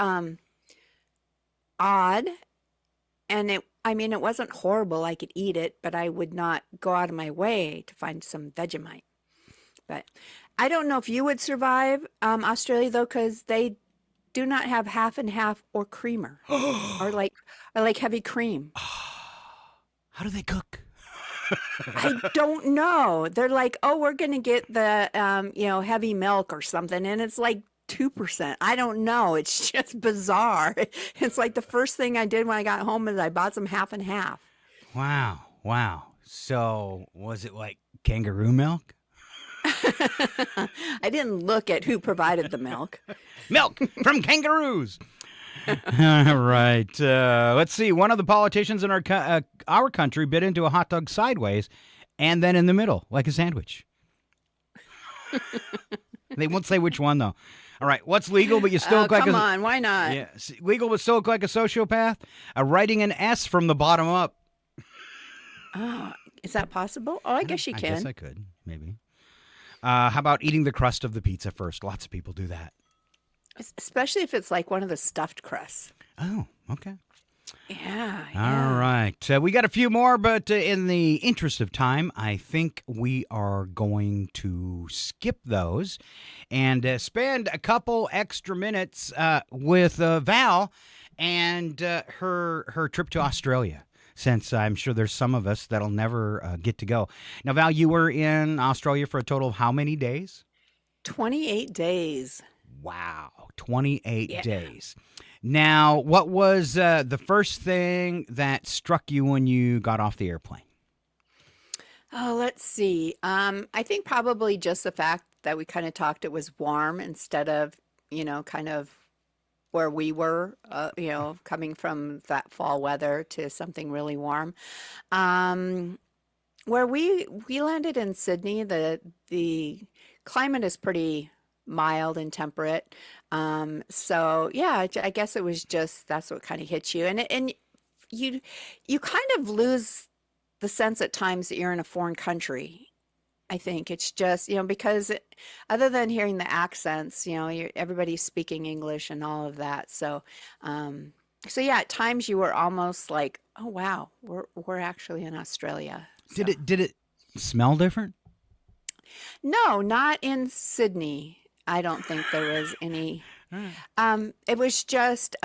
odd, and it wasn't horrible. I could eat it, but I would not go out of my way to find some Vegemite. But I don't know if you would survive Australia though, because they do not have half and half or creamer, or like heavy cream. How do they cook? I don't know. They're like, oh, we're gonna get the heavy milk or something, and it's like 2%. I don't know. It's just bizarre. It's like the first thing I did when I got home is I bought some half and half. Wow. So was it like kangaroo milk? I didn't look at who provided the milk. Milk from kangaroos. All right. Let's see. One of the politicians in our country bit into a hot dog sideways and then in the middle, like a sandwich. They won't say which one, though. All right. What's legal, but you still look like come on. Why not? Yeah. Legal, but still look like a sociopath? Writing an S from the bottom up. Oh, is that possible? Oh, I guess you can. I guess I could, maybe. How about eating the crust of the pizza first? Lots of people do that. Especially if it's like one of the stuffed crusts. Oh, okay. Yeah. All right. We got a few more, but in the interest of time, I think we are going to skip those and spend a couple extra minutes with Val and her trip to Australia, since I'm sure there's some of us that'll never get to go. Now, Val, you were in Australia for a total of how many days? 28 days. Wow, 28 days. Now, what was the first thing that struck you when you got off the airplane? Oh, let's see. I think probably just the fact that we kind of talked it was warm instead of, kind of where we were, coming from that fall weather to something really warm. Where we landed in Sydney, the climate is pretty mild and temperate. So yeah, I guess it was just, that's what kind of hits you. And you kind of lose the sense at times that you're in a foreign country. I think it's just, because other than hearing the accents, everybody's speaking English and all of that. So yeah, at times you were almost like, oh wow, we're actually in Australia. So. Did it smell different? No, not in Sydney. I don't think there was any. It was just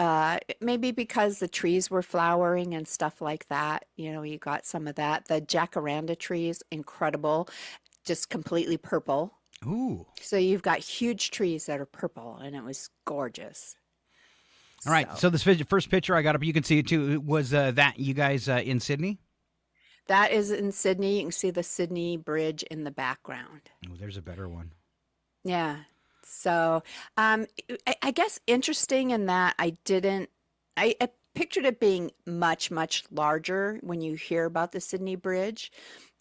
maybe because the trees were flowering and stuff like that. You got some of that. The jacaranda trees, incredible, just completely purple. Ooh. So you've got huge trees that are purple, and it was gorgeous. All right. So this first picture I got up, you can see it too. Was that you guys in Sydney? That is in Sydney. You can see the Sydney Bridge in the background. Oh, there's a better one. Yeah. So I guess interesting in that I pictured it being much, much larger when you hear about the Sydney Bridge.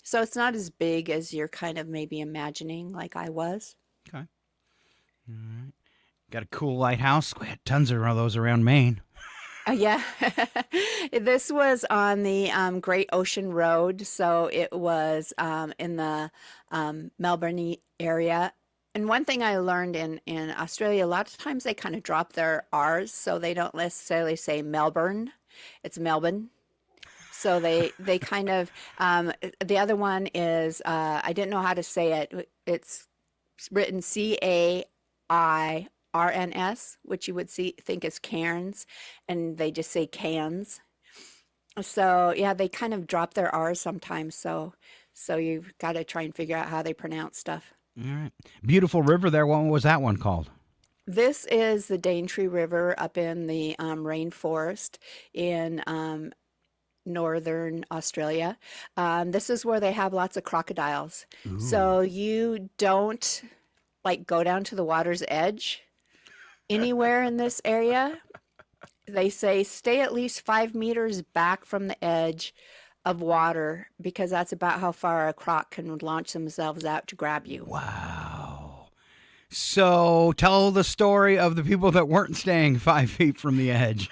So it's not as big as you're kind of maybe imagining like I was. Okay. All right. Got a cool lighthouse. We had tons of those around Maine. Yeah. This was on the Great Ocean Road. So it was in the Melbourne area. And one thing I learned in Australia, a lot of times they kind of drop their R's. So they don't necessarily say Melbourne. It's Melbourne. So they kind of, the other one is, I didn't know how to say it. It's written Cairns, which you would think is Cairns, and they just say Cairns. So yeah, they kind of drop their R's sometimes. So you've got to try and figure out how they pronounce stuff. All right. Beautiful river there. What was that one called? This is the Daintree River up in the rainforest in northern Australia. This is where they have lots of crocodiles. Ooh. So you don't go down to the water's edge anywhere in this area. They say stay at least 5 meters back from the edge of water because that's about how far a croc can launch themselves out to grab you. Wow. So tell the story of the people that weren't staying 5 feet from the edge.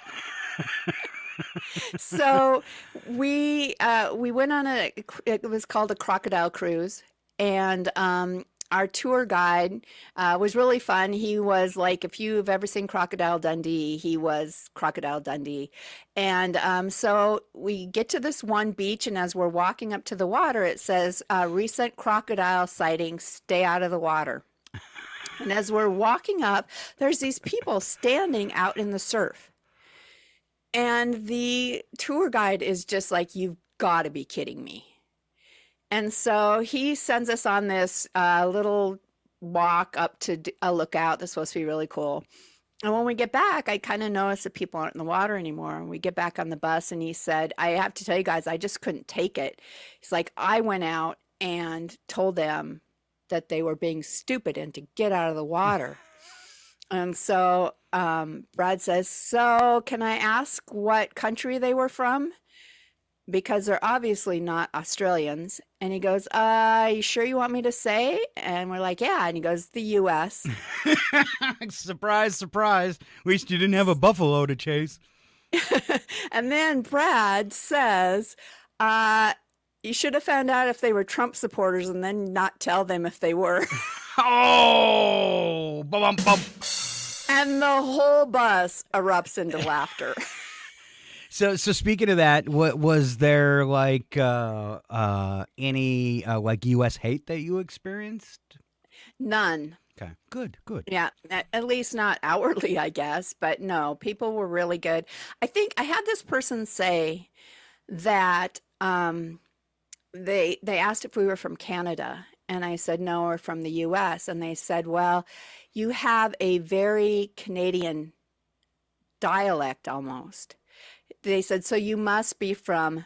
So we went on it was called a crocodile cruise, and our tour guide was really fun. He was like, if you've ever seen Crocodile Dundee, he was Crocodile Dundee. And so we get to this one beach, and as we're walking up to the water, it says, recent crocodile sighting, stay out of the water. And as we're walking up, there's these people standing out in the surf. And the tour guide is just like, you've got to be kidding me. And so he sends us on this little walk up to a lookout that's supposed to be really cool. And when we get back, I kind of noticed that people aren't in the water anymore. And we get back on the bus, and he said, I have to tell you guys, I just couldn't take it. He's like, I went out and told them that they were being stupid and to get out of the water. And so Brad says, so can I ask what country they were from? Because they're obviously not Australians. And he goes, you sure you want me to say? And we're like, yeah. And he goes, the U.S. Surprise, surprise. Wish you didn't have a buffalo to chase. And then Brad says, you should have found out if they were Trump supporters and then not tell them if they were. Oh, bum, bum. And the whole bus erupts into laughter. So speaking of that, was there any U.S. hate that you experienced? None. Okay, good. Yeah, at least not outwardly, I guess. But no, people were really good. I think I had this person say that they asked if we were from Canada. And I said, no, we're from the U.S. And they said, well, you have a very Canadian dialect almost. They said, so you must be from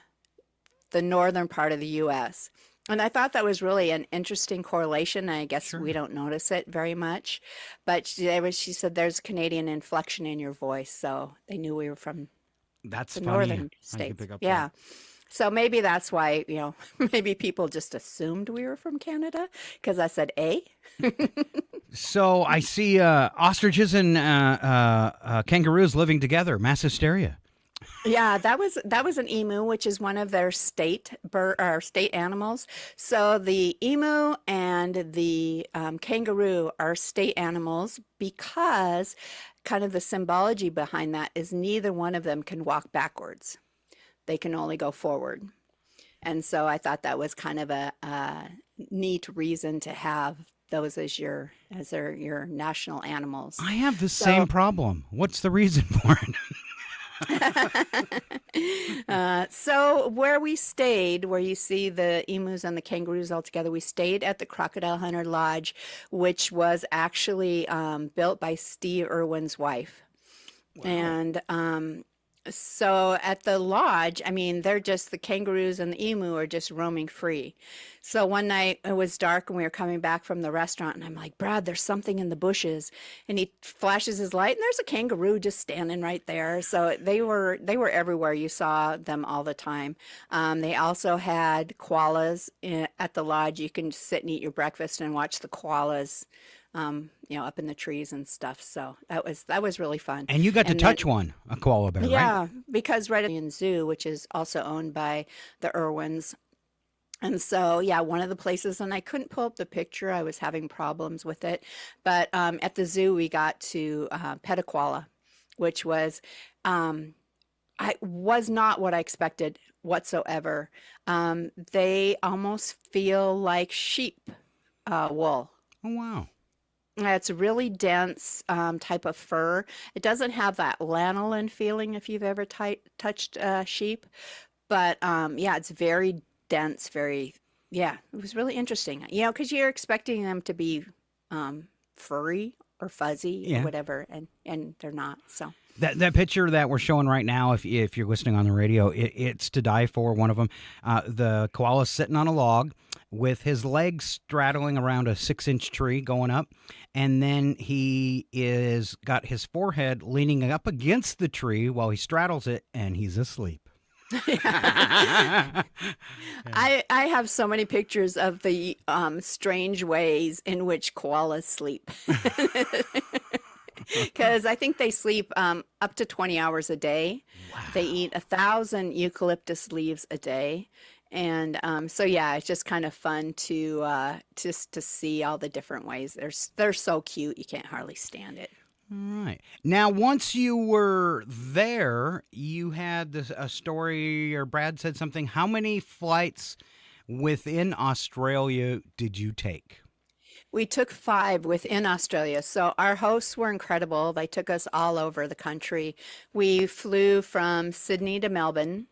the northern part of the U.S. And I thought that was really an interesting correlation. I guess Sure. we don't notice it very much. But she said, there's Canadian inflection in your voice. So they knew we were from That's the funny. northern I can states. pick up Yeah. that. So maybe that's why, maybe people just assumed we were from Canada because I said A. So I see ostriches and kangaroos living together, mass hysteria. Yeah, that was an emu, which is one of their state animals. So the emu and the kangaroo are state animals because kind of the symbology behind that is neither one of them can walk backwards. They can only go forward. And so I thought that was kind of a neat reason to have those as your national animals. I have the same problem. What's the reason for it? So where we stayed, where you see the emus and the kangaroos all together, we stayed at the Crocodile Hunter Lodge, which was actually built by Steve Irwin's wife. Wow. And so at the lodge, I mean, they're just the kangaroos and the emu are just roaming free. So one night it was dark and we were coming back from the restaurant and I'm like, Brad, there's something in the bushes. And he flashes his light and there's a kangaroo just standing right there. So they were everywhere. You saw them all the time. They also had koalas at the lodge. You can sit and eat your breakfast and watch the koalas up in the trees and stuff. So that was really fun. And you got to touch a koala bear, right? Yeah, because right in zoo, which is also owned by the Irwins. And so, yeah, one of the places, and I couldn't pull up the picture. I was having problems with it. But at the zoo, we got to pet a koala, which was not what I expected whatsoever. They almost feel like sheep wool. Oh, wow. It's a really dense type of fur. It doesn't have that lanolin feeling if you've ever touched sheep. But yeah, it's very dense, it was really interesting. Because you're expecting them to be furry or fuzzy or whatever, and they're not. So that picture that we're showing right now, if you're listening on the radio, it's to die for. One of them, the koala sitting on a log with his legs straddling around a 6-inch tree going up. And then he is got his forehead leaning up against the tree while he straddles it, and he's asleep. I have so many pictures of the strange ways in which koalas sleep. Because I think they sleep up to 20 hours a day. Wow. They eat 1,000 eucalyptus leaves a day. And so, yeah, it's just kind of fun to see all the different ways. They're so cute. You can't hardly stand it. All right. Now, once you were there, you had a story, or Brad said something. How many flights within Australia did you take? We took 5 within Australia. So our hosts were incredible. They took us all over the country. We flew from Sydney to Melbourne.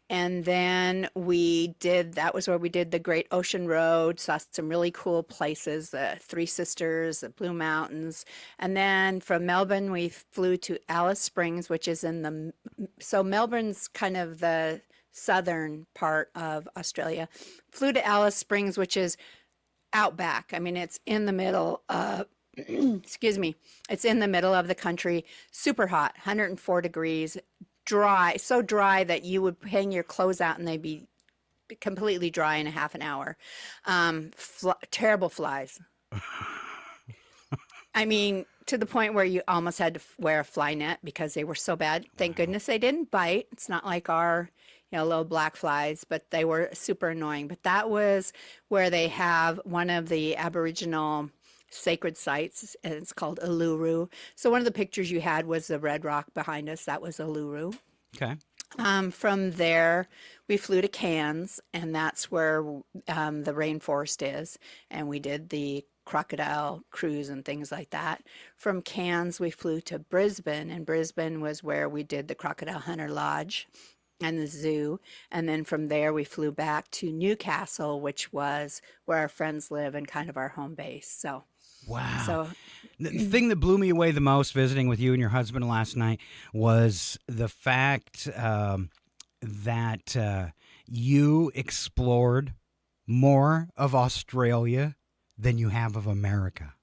And then that was where we did the Great Ocean Road, saw some really cool places, the Three Sisters, the Blue Mountains. And then from Melbourne, we flew to Alice Springs, which is so Melbourne's kind of the southern part of Australia. Flew to Alice Springs, which is outback. I mean, it's in the middle of, excuse me, it's in the middle of the country, super hot, 104 degrees, dry, so dry that you would hang your clothes out and they'd be completely dry in a half an hour. Terrible flies. I mean, to the point where you almost had to wear a fly net because they were so bad. Thank goodness they didn't bite. It's not like our little black flies, but they were super annoying. But that was where they have one of the Aboriginal sacred sites, and it's called Uluru. So one of the pictures you had was the red rock behind us. That was Uluru. Okay. From there, we flew to Cairns, and that's where the rainforest is, and we did the crocodile cruise and things like that. From Cairns, we flew to Brisbane, and Brisbane was where we did the Crocodile Hunter Lodge and the zoo. And then from there, we flew back to Newcastle, which was where our friends live and kind of our home base. So. Wow. So, the thing that blew me away the most visiting with you and your husband last night was the fact that you explored more of Australia than you have of America.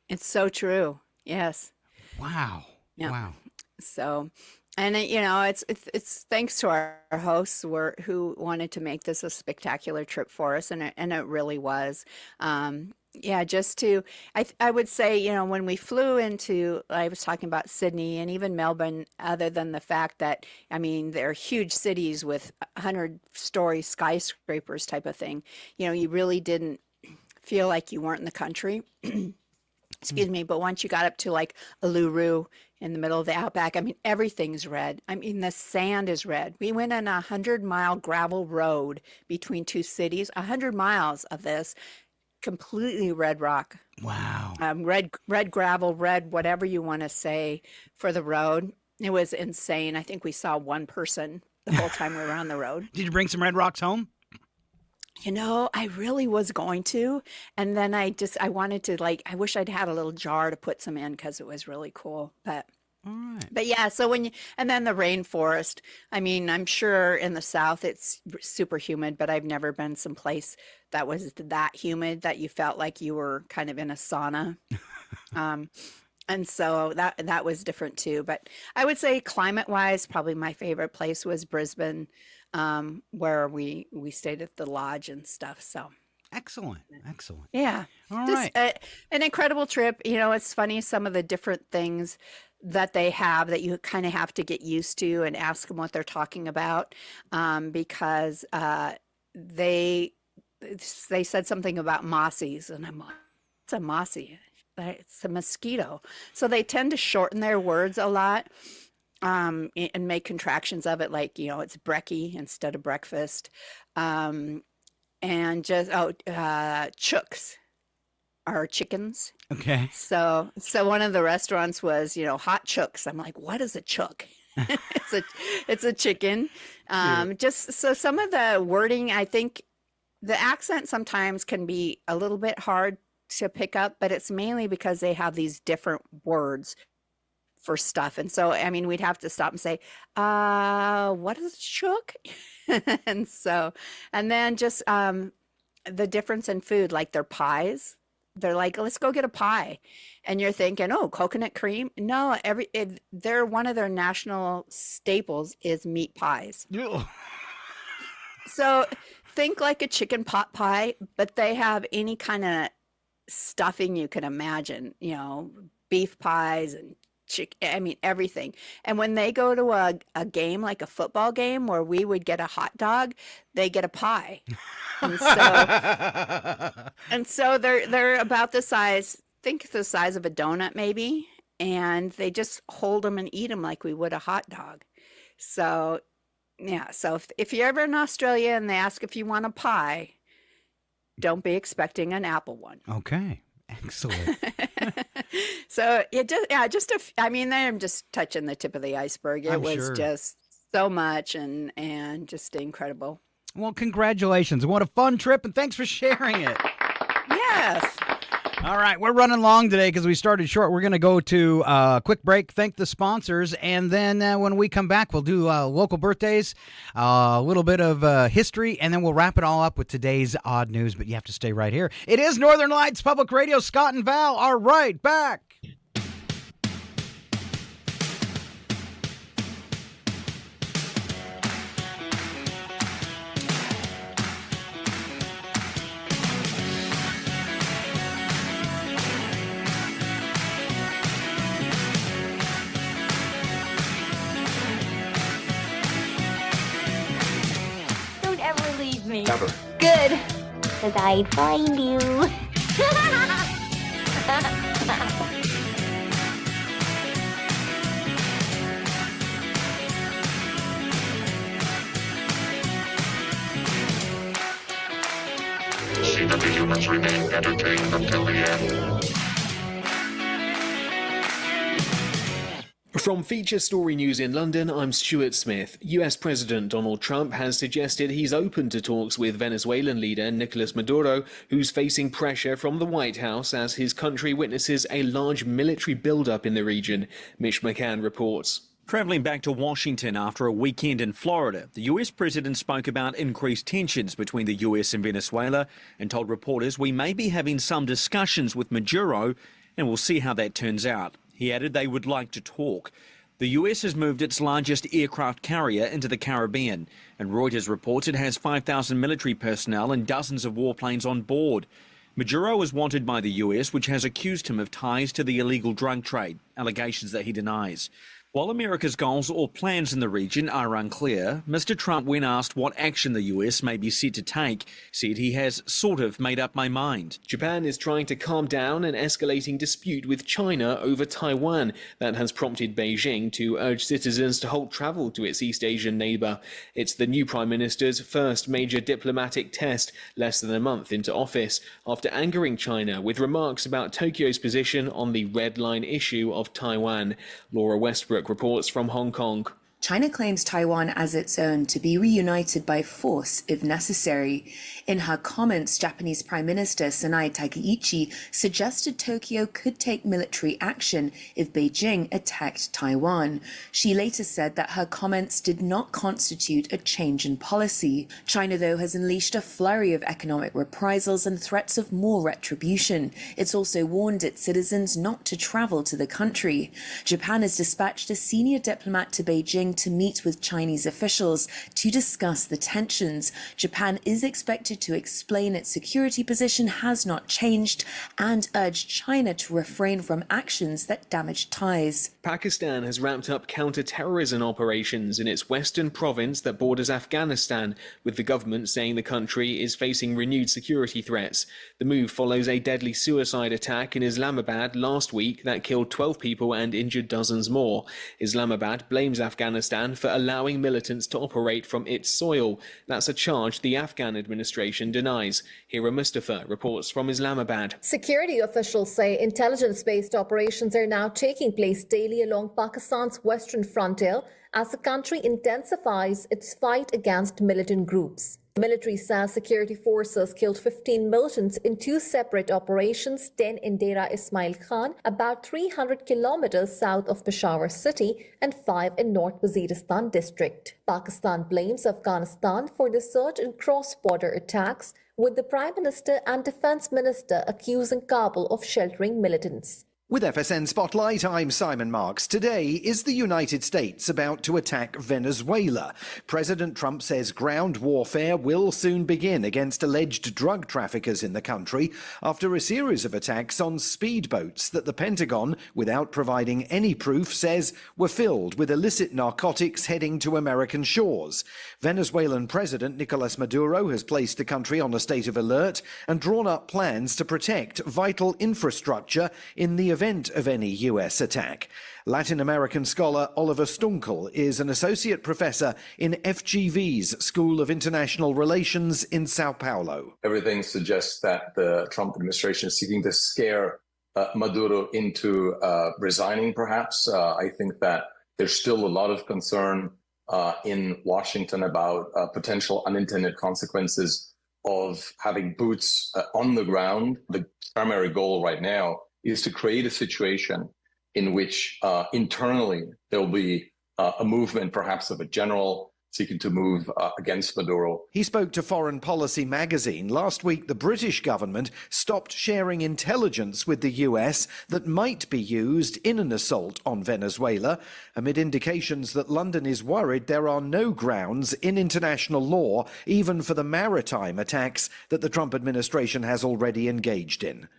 It's so true. Yes. Wow. Yeah. Wow. So, and it's thanks to our hosts who wanted to make this a spectacular trip for us, and it really was. Yeah, just to, I would say, when we flew into, I was talking about Sydney and even Melbourne, other than the fact that, I mean, they're huge cities with 100-story skyscrapers type of thing. You really didn't feel like you weren't in the country. Excuse me, but once you got up to like Uluru in the middle of the outback, I mean, everything's red. I mean, the sand is red. We went on a 100-mile gravel road between two cities, 100 miles of this, completely red rock. Wow. Red gravel, red whatever you want to say for the road. It was insane. I think we saw one person the whole time we were on the road. Did you bring some red rocks home? I really was going to, and then I wanted to, I wish I'd had a little jar to put some in because it was really cool. But all right. But yeah, so and then the rainforest. I mean, I'm sure in the South it's super humid, but I've never been someplace that was that humid that you felt like you were kind of in a sauna. And so that was different too. But I would say climate-wise, probably my favorite place was Brisbane, where we stayed at the lodge and stuff. So excellent. Yeah. All just right. An incredible trip. It's funny, some of the different things that they have that you kind of have to get used to and ask them what they're talking about, because they said something about mossies, and I'm like, it's a mossie. It's a mosquito. So they tend to shorten their words a lot, and make contractions of it, like, it's brekkie instead of breakfast. And just, chooks are chickens. Okay. So one of the restaurants was, hot chooks. I'm like, what is a chook? It's a chicken. Just so some of the wording, I think the accent sometimes can be a little bit hard to pick up, but it's mainly because they have these different words for stuff. And so, I mean, we'd have to stop and say, what is chook? and then just the difference in food, like their pies. They're like, let's go get a pie. And you're thinking, oh, coconut cream? No, they're one of their national staples is meat pies. So think like a chicken pot pie, but they have any kind of stuffing you can imagine, beef pies and everything. And when they go to a game, like a football game where we would get a hot dog, they get a pie. And so they're about the size, think the size of a donut maybe, and they just hold them and eat them like we would a hot dog. So yeah, so if you're ever in Australia and they ask if you want a pie, don't be expecting an apple one. Okay. Excellent. So I'm just touching the tip of the iceberg. It was just so much and just incredible. Well, congratulations. What a fun trip, and thanks for sharing it. Yes. All right, we're running long today because we started short. We're going to go to a quick break, thank the sponsors, and then when we come back, we'll do local birthdays, a little bit of history, and then we'll wrap it all up with today's odd news, but you have to stay right here. It is Northern Lights Public Radio. Scott and Val are right back. Never. Good, because I'd find you. See that the humans remain entertained until the end. From Feature Story News in London, I'm Stuart Smith. US President Donald Trump has suggested he's open to talks with Venezuelan leader Nicolas Maduro, who's facing pressure from the White House as his country witnesses a large military buildup in the region. Mitch McCann reports. Travelling back to Washington after a weekend in Florida, the US president spoke about increased tensions between the US and Venezuela and told reporters we may be having some discussions with Maduro and we'll see how that turns out. He added they would like to talk. The US has moved its largest aircraft carrier into the Caribbean, and Reuters reports it has 5,000 military personnel and dozens of warplanes on board. Maduro is wanted by the US, which has accused him of ties to the illegal drug trade, allegations that he denies. While America's goals or plans in the region are unclear, Mr. Trump, when asked what action the US may be set to take, said he has sort of made up my mind. Japan is trying to calm down an escalating dispute with China over Taiwan that has prompted Beijing to urge citizens to halt travel to its East Asian neighbour. It's the new Prime Minister's first major diplomatic test less than a month into office, after angering China with remarks about Tokyo's position on the red line issue of Taiwan. Laura Westbrook reports from Hong Kong. China claims Taiwan as its own to be reunited by force if necessary. In her comments, Japanese Prime Minister Sanae Takaichi suggested Tokyo could take military action if Beijing attacked Taiwan. She later said that her comments did not constitute a change in policy. China, though, has unleashed a flurry of economic reprisals and threats of more retribution. It's also warned its citizens not to travel to the country. Japan has dispatched a senior diplomat to Beijing to meet with Chinese officials to discuss the tensions. Japan is expected to explain its security position has not changed and urge China to refrain from actions that damage ties. Pakistan has ramped up counter-terrorism operations in its western province that borders Afghanistan, with the government saying the country is facing renewed security threats. The move follows a deadly suicide attack in Islamabad last week that killed 12 people and injured dozens more. Islamabad blames Afghanistan for allowing militants to operate from its soil. That's a charge the Afghan administration denies. Hira Mustafa reports from Islamabad. Security officials say intelligence-based operations are now taking place daily along Pakistan's western frontier as the country intensifies its fight against militant groups. The military says security forces killed 15 militants in 2 separate operations, 10 in Dera Ismail Khan, about 300 kilometers south of Peshawar city, and 5 in North Waziristan district. Pakistan blames Afghanistan for the surge in cross-border attacks, with the Prime Minister and Defense Minister accusing Kabul of sheltering militants. With FSN Spotlight, I'm Simon Marks. Today, is the United States about to attack Venezuela? President Trump says ground warfare will soon begin against alleged drug traffickers in the country after a series of attacks on speedboats that the Pentagon, without providing any proof, says were filled with illicit narcotics heading to American shores. Venezuelan President Nicolas Maduro has placed the country on a state of alert and drawn up plans to protect vital infrastructure in the event of any US attack. Latin American scholar Oliver Stunkel is an associate professor in FGV's School of International Relations in Sao Paulo. Everything suggests that the Trump administration is seeking to scare Maduro into resigning, perhaps. I think that there's still a lot of concern in Washington about potential unintended consequences of having boots on the ground. The primary goal right now is to create a situation in which internally there will be a movement, perhaps of a general seeking to move against Maduro. He spoke to Foreign Policy magazine. Last week, the British government stopped sharing intelligence with the US that might be used in an assault on Venezuela, amid indications that London is worried there are no grounds in international law, even for the maritime attacks that the Trump administration has already engaged in.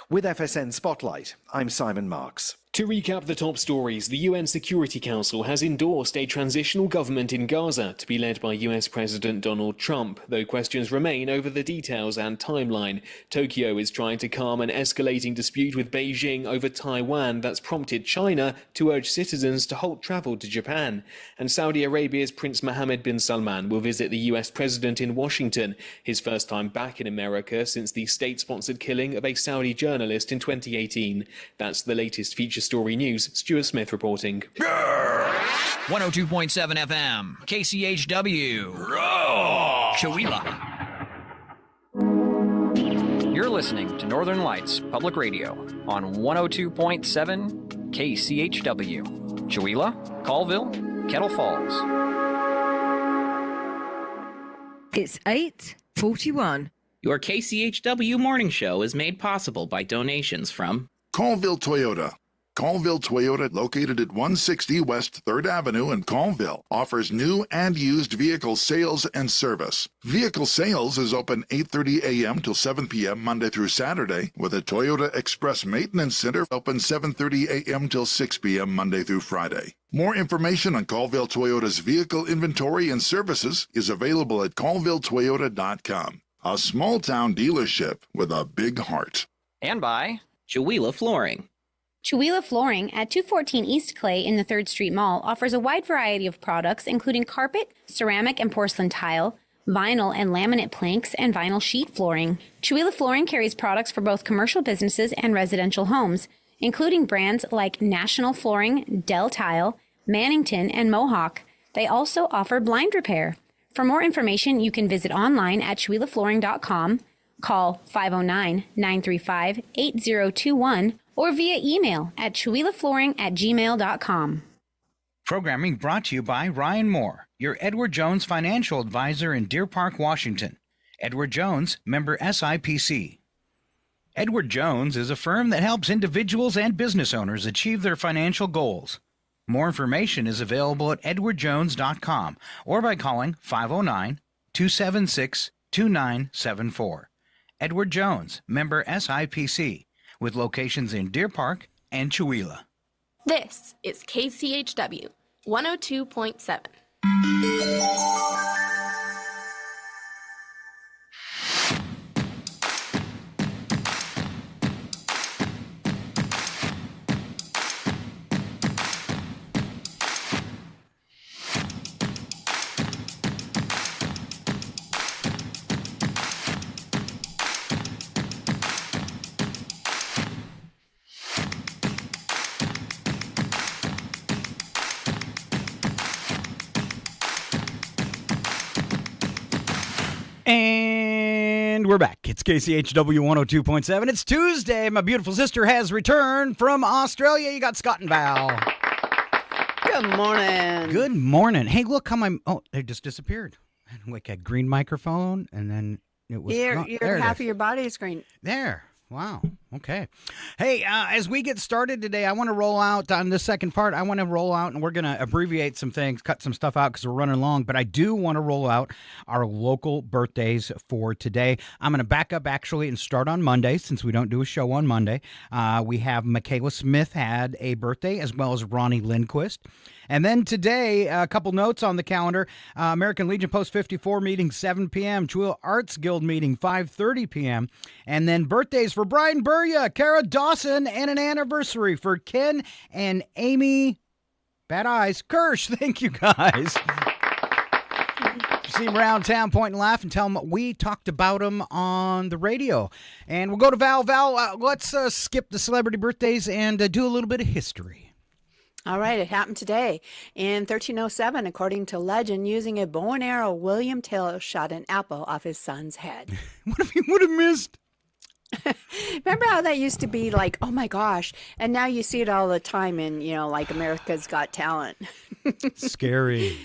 With FSN Spotlight, I'm Simon Marks. To recap the top stories, the UN Security Council has endorsed a transitional government in Gaza to be led by US President Donald Trump, though questions remain over the details and timeline. Tokyo is trying to calm an escalating dispute with Beijing over Taiwan that's prompted China to urge citizens to halt travel to Japan. And Saudi Arabia's Prince Mohammed bin Salman will visit the US President in Washington, his first time back in America since the state-sponsored killing of a Saudi journalist in 2018. That's the latest feature story news. Stuart Smith reporting. 102.7 FM, KCHW. Chowila. You're listening to Northern Lights Public Radio on 102.7 KCHW. Chowila, Colville, Kettle Falls. It's 8:41. Your KCHW morning show is made possible by donations from Colville Toyota, Colville Toyota, located at 160 West 3rd Avenue in Colville, offers new and used vehicle sales and service. Vehicle sales is open 8:30 a.m. till 7 p.m. Monday through Saturday, with a Toyota Express Maintenance Center open 7:30 a.m. till 6 p.m. Monday through Friday. More information on Colville Toyota's vehicle inventory and services is available at colvilletoyota.com. A small-town dealership with a big heart. And by Chihuahua Flooring. Chihuahua Flooring at 214 East Clay in the 3rd Street Mall offers a wide variety of products, including carpet, ceramic and porcelain tile, vinyl and laminate planks, and vinyl sheet flooring. Chihuahua Flooring carries products for both commercial businesses and residential homes, including brands like National Flooring, Del Tile, Mannington, and Mohawk. They also offer blind repair. For more information, you can visit online at chihuahuaflooring.com, call 509-935-8021, or via email at chihuahuaflooring@gmail.com. Programming brought to you by Ryan Moore, your Edward Jones financial advisor in Deer Park, Washington. Edward Jones, member SIPC. Edward Jones is a firm that helps individuals and business owners achieve their financial goals. More information is available at edwardjones.com or by calling 509-276-2974. Edward Jones, member SIPC, with locations in Deer Park and Chihuahua. This is KCHW 102.7. And we're back. It's KCHW 102.7. It's Tuesday. My beautiful sister has returned from Australia. You got Scott and Val. Good morning. Good morning. Hey, look how they just disappeared. Like a green microphone, and then it was Your there half it of your body is green. There. Wow. Okay. Hey, as we get started today, I want to roll out on this second part. I want to roll out, and we're going to abbreviate some things, cut some stuff out because we're running long. But I do want to roll out our local birthdays for today. I'm going to back up actually and start on Monday since we don't do a show on Monday. We have Michaela Smith had a birthday, as well as Ronnie Lindquist. And then today, a couple notes on the calendar. American Legion Post 54 meeting 7 p.m. Chihuahua Arts Guild meeting 5:30 p.m. And then birthdays for Brian Burya, Kara Dawson, and an anniversary for Ken and Amy Bad Eyes Kirsch. Thank you, guys. See them around town, point and laugh, and tell them we talked about them on the radio. And we'll go to Val. Val, let's skip the celebrity birthdays and do a little bit of history. All right, it happened today. In 1307, according to legend, using a bow and arrow, William Taylor shot an apple off his son's head. What if he would have missed? Remember how that used to be like, oh my gosh, and now you see it all the time in, like America's Got Talent. Scary.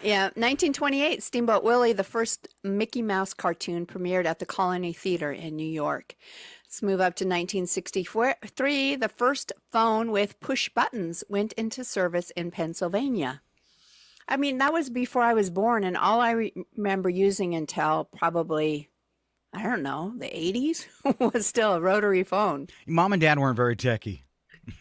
Yeah, 1928, Steamboat Willie, the first Mickey Mouse cartoon, premiered at the Colony Theater in New York. Let's move up to 1963. The first phone with push buttons went into service in Pennsylvania. I mean, that was before I was born, and all I remember using until probably, I don't know, the 80s was still a rotary phone. Mom and Dad weren't very techy.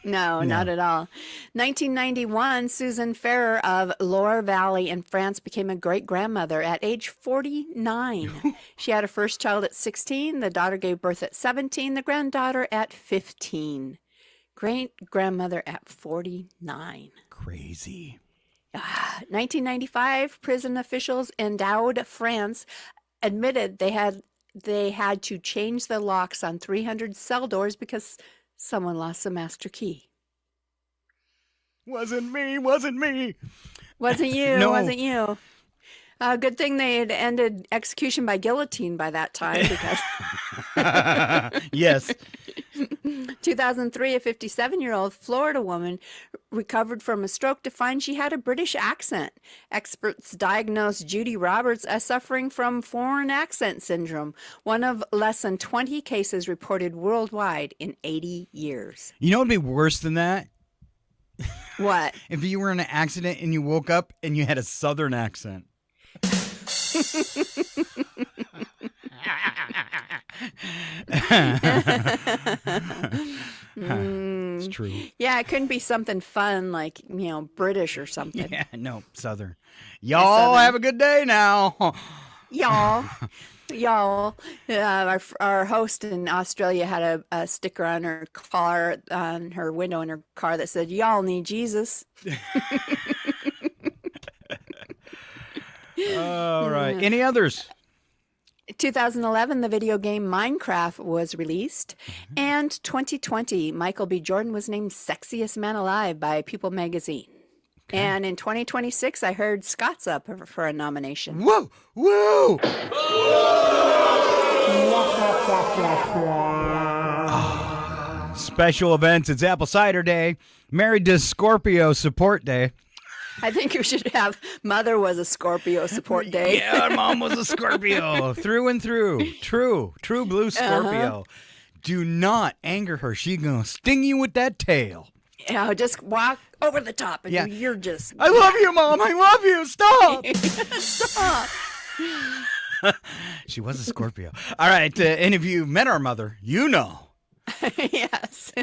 No, not at all. 1991, Susan Ferrer of Loire Valley in France became a great-grandmother at age 49. She had her first child at 16. The daughter gave birth at 17. The granddaughter at 15. Great-grandmother at 49. Crazy. 1995, prison officials in Dowd, France, admitted they had to change the locks on 300 cell doors because someone lost the master key. Wasn't me. Wasn't you. No. Wasn't you. Good thing they had ended execution by guillotine by that time. Because Yes. 2003, a 57-year-old Florida woman recovered from a stroke to find she had a British accent. Experts diagnosed Judy Roberts as suffering from foreign accent syndrome, one of less than 20 cases reported worldwide in 80 years. You know what would be worse than that? What? If you were in an accident and you woke up and you had a southern accent. It's true. Yeah, it couldn't be something fun like, British or something. Yeah, no, southern. Y'all have a good day now. Y'all. Our host in Australia had a sticker on her car, on her window in her car that said, "Y'all need Jesus." All right. Any others? 2011, the video game Minecraft was released. And 2020, Michael B. Jordan was named Sexiest Man Alive by People magazine. Okay. And in 2026, I heard Scott's up for a nomination. Whoa! Whoa! Special events. It's Apple Cider Day. Married to Scorpio Support Day. I think you should have Mother was a Scorpio Support Day. Yeah, Mom was a Scorpio through and through. True blue Scorpio. Do not anger her. She's going to sting you with that tail. Yeah, just walk over the top and you're just... I love you, Mom. I love you. Stop. Stop. She was a Scorpio. All right. And if you met our mother, you know. Yes.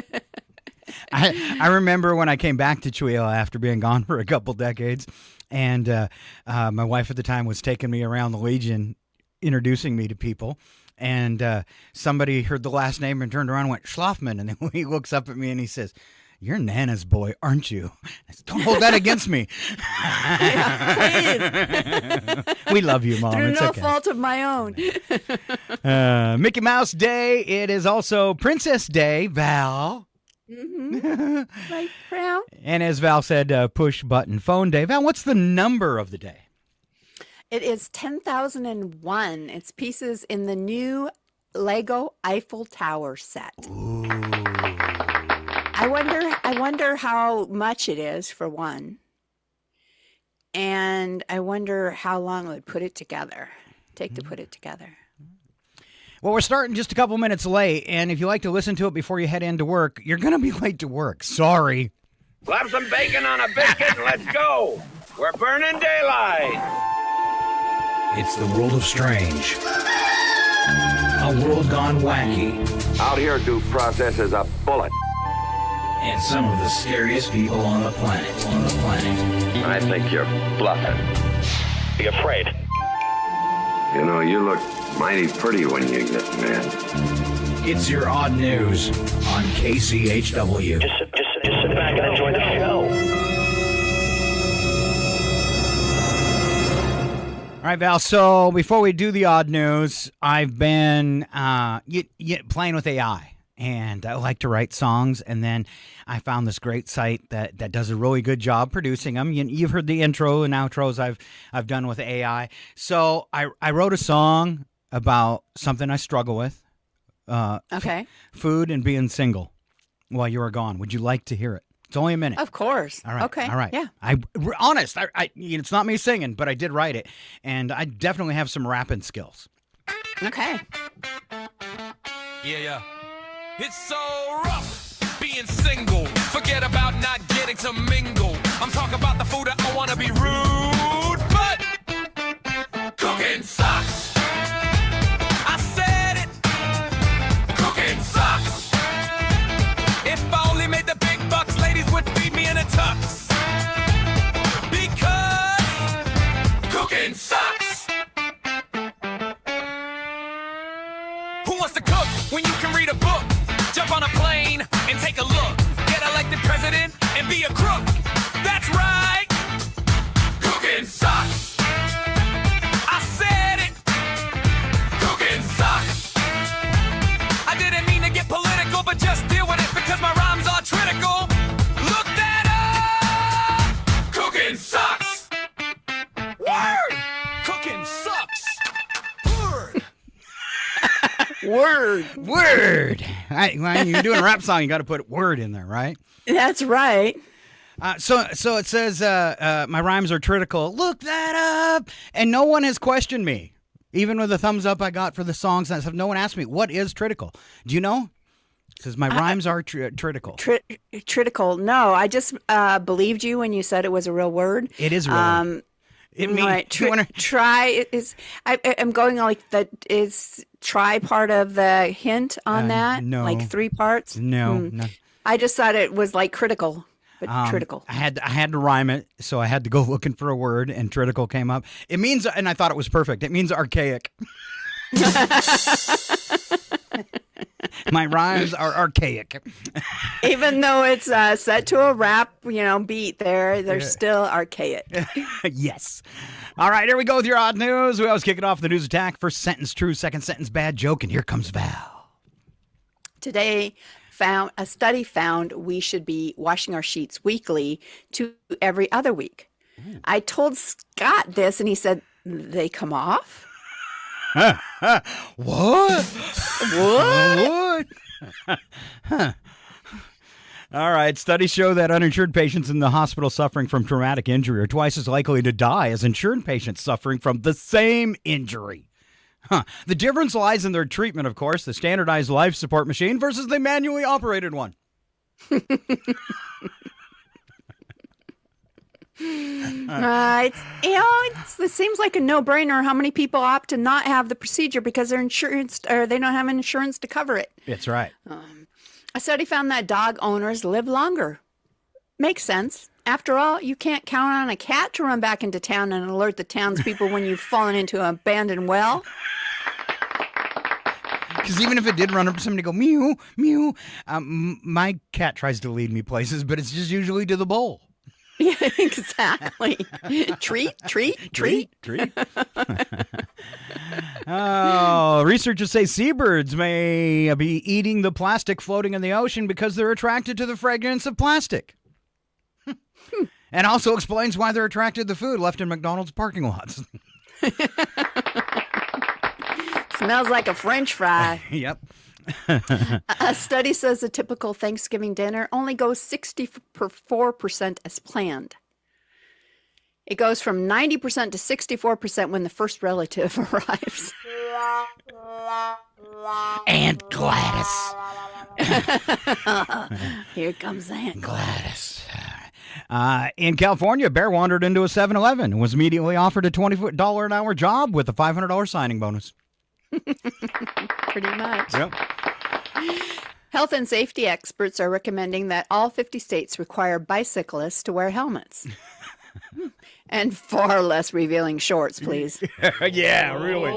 I remember when I came back to Chihuahua after being gone for a couple decades, and my wife at the time was taking me around the Legion, introducing me to people, and somebody heard the last name and turned around and went, Schlafman, and then he looks up at me and he says, "You're Nana's boy, aren't you?" I said, "Don't hold that against me." Yeah, please. We love you, Mom. Through it's no okay. fault of my own. Mickey Mouse Day. It is also Princess Day, Val. Mm-hmm. Like proud. And as Val said, push button phone day. Val, what's the number of the day? It is 10,001. It's pieces in the new Lego Eiffel Tower set. Ooh. I wonder how much it is, for one. And I wonder how long it would take to put it together. Well, we're starting just a couple minutes late, and if you like to listen to it before you head into work, you're going to be late to work. Sorry. Slap some bacon on a biscuit and let's go. We're burning daylight. It's the world of strange. A world gone wacky. Out here, due process is a bullet. And some of the scariest people on the planet. I think you're bluffing. Be afraid. You know, you look mighty pretty when you get mad. It's your odd news on KCHW. Just sit back and enjoy the show. All right, Val, so before we do the odd news, I've been playing with AI. And I like to write songs, and then I found this great site that does a really good job producing them. You've heard the intro and outros I've done with AI. So I wrote a song about something I struggle with. Okay. Food and being single while you were gone. Would you like to hear it? It's only a minute. Of course. All right. Okay. All right. Yeah. Honest. It's not me singing, but I did write it, and I definitely have some rapping skills. Okay. Yeah. It's so rough being single. Forget about not getting to mingle. I'm talking about the food. I don't want to be rude, but cooking sucks. I said it. Cooking sucks. If I only made the big bucks, ladies would feed me in a tux. Because cooking sucks. Who wants to cook when you can read a book? Jump on a plane and take a look. Get elected president and be a crook. That's right. Cooking sucks. I said it. Cooking sucks. I didn't mean to get political, but just deal with it because my rhymes are critical. Look that up. Cooking sucks. Word. Cooking sucks. Word. Word. When you're doing a rap song, you got to put word in there, right? That's right. So it says my rhymes are critical. Look that up, and no one has questioned me, even with the thumbs up I got for the songs and stuff. No one asked me what is critical. Do you know? It says my rhymes are critical. Critical. No, I just believed you when you said it was a real word. It is a real word. It means right. Try is. I'm going like that. Is try part of the hint on that? No. Like 3 parts. No. I just thought it was like critical. But critical. I had to rhyme it, so I had to go looking for a word, and critical came up. It means, and I thought it was perfect. It means archaic. My rhymes are archaic. Even though it's set to a rap, beat, they're still archaic. Yes. All right, here we go with your odd news. We always kick it off with the news attack. First sentence true, second sentence bad joke, and here comes Val. Today, a study found we should be washing our sheets weekly to every other week. I told Scott this, and he said, they come off? What? What? All right. Studies show that uninsured patients in the hospital suffering from traumatic injury are twice as likely to die as insured patients suffering from the same injury. The difference lies in their treatment, of course, the standardized life support machine versus the manually operated one. It seems like a no-brainer. How many people opt to not have the procedure because their insurance or they don't have insurance to cover it? That's right. A study found that dog owners live longer. Makes sense. After all, you can't count on a cat to run back into town and alert the townspeople when you've fallen into an abandoned well. Because even if it did run up to somebody, go mew mew. My cat tries to lead me places, but it's just usually to the bowl. Yeah, exactly. Treat. Oh, researchers say seabirds may be eating the plastic floating in the ocean because they're attracted to the fragrance of plastic. And also explains why they're attracted to food left in McDonald's parking lots. Smells like a French fry. Yep. A study says a typical Thanksgiving dinner only goes 64% as planned. It goes from 90% to 64% when the first relative arrives. Aunt Gladys. Here comes Aunt Gladys. In California, a bear wandered into a 7-Eleven and was immediately offered a $20 an hour job with a $500 signing bonus. Pretty much. Yep. Health and safety experts are recommending that all 50 states require bicyclists to wear helmets. And far less revealing shorts, please. Yeah, really.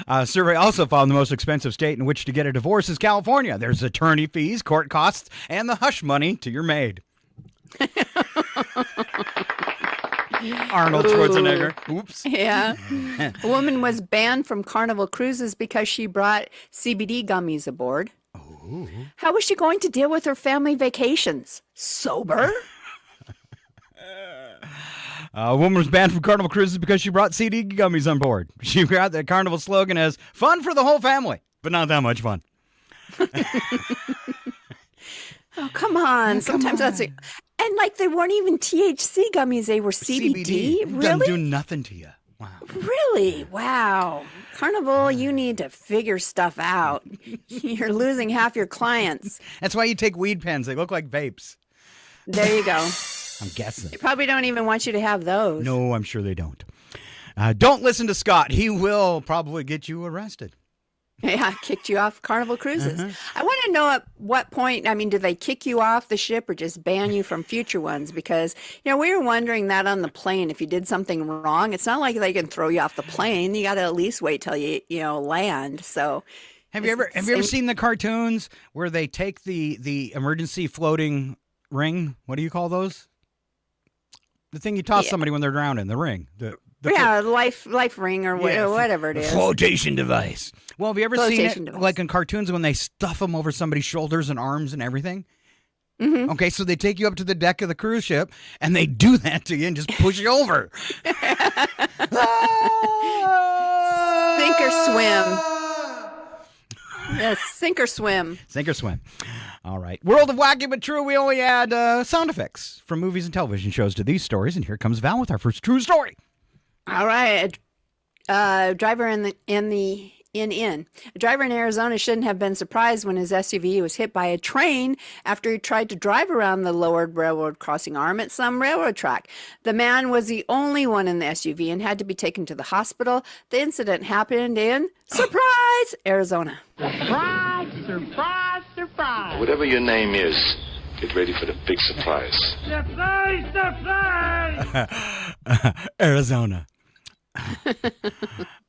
A survey also found the most expensive state in which to get a divorce is California. There's attorney fees, court costs, and the hush money to your maid. Arnold Schwarzenegger. Oops. Yeah. A woman was banned from Carnival cruises because she brought CBD gummies aboard. Ooh. How was she going to deal with her family vacations? Sober? A woman was banned from Carnival cruises because she brought CD gummies on board. She got the Carnival slogan as fun for the whole family, but not that much fun. Oh, come on. Sometimes that's it. And like they weren't even THC gummies, they were CBD. Doesn't Really? do nothing to you. Wow. Really? Wow. Carnival, you need to figure stuff out. You're losing half your clients. That's why you take weed pens. They look like vapes. There you go. I'm guessing. They probably don't even want you to have those. No, I'm sure they don't. Don't listen to Scott. He will probably get you arrested. Yeah, kicked you off Carnival cruises. I want to know at what point, do they kick you off the ship or just ban you from future ones? Because, we were wondering that on the plane. If you did something wrong, it's not like they can throw you off the plane. You got to at least wait till you land. So have you ever seen the cartoons where they take the emergency floating ring? What do you call those? The thing you toss somebody when they're drowning, the ring. Life ring or whatever it is. Flotation device. Well, have you ever seen it like in cartoons when they stuff them over somebody's shoulders and arms and everything? Mm-hmm. Okay, so they take you up to the deck of the cruise ship and they do that to you and just push you over. Sink or swim. Yes, Sink or swim. Sink or swim. All right. World of Wacky but True. We only add sound effects from movies and television shows to these stories. And here comes Val with our first true story. All right. A driver A driver in Arizona shouldn't have been surprised when his SUV was hit by a train after he tried to drive around the lowered railroad crossing arm at some railroad track. The man was the only one in the SUV and had to be taken to the hospital. The incident happened in, surprise, Arizona. Surprise, surprise, surprise. Whatever your name is, get ready for the big surprise. Surprise, surprise. Arizona.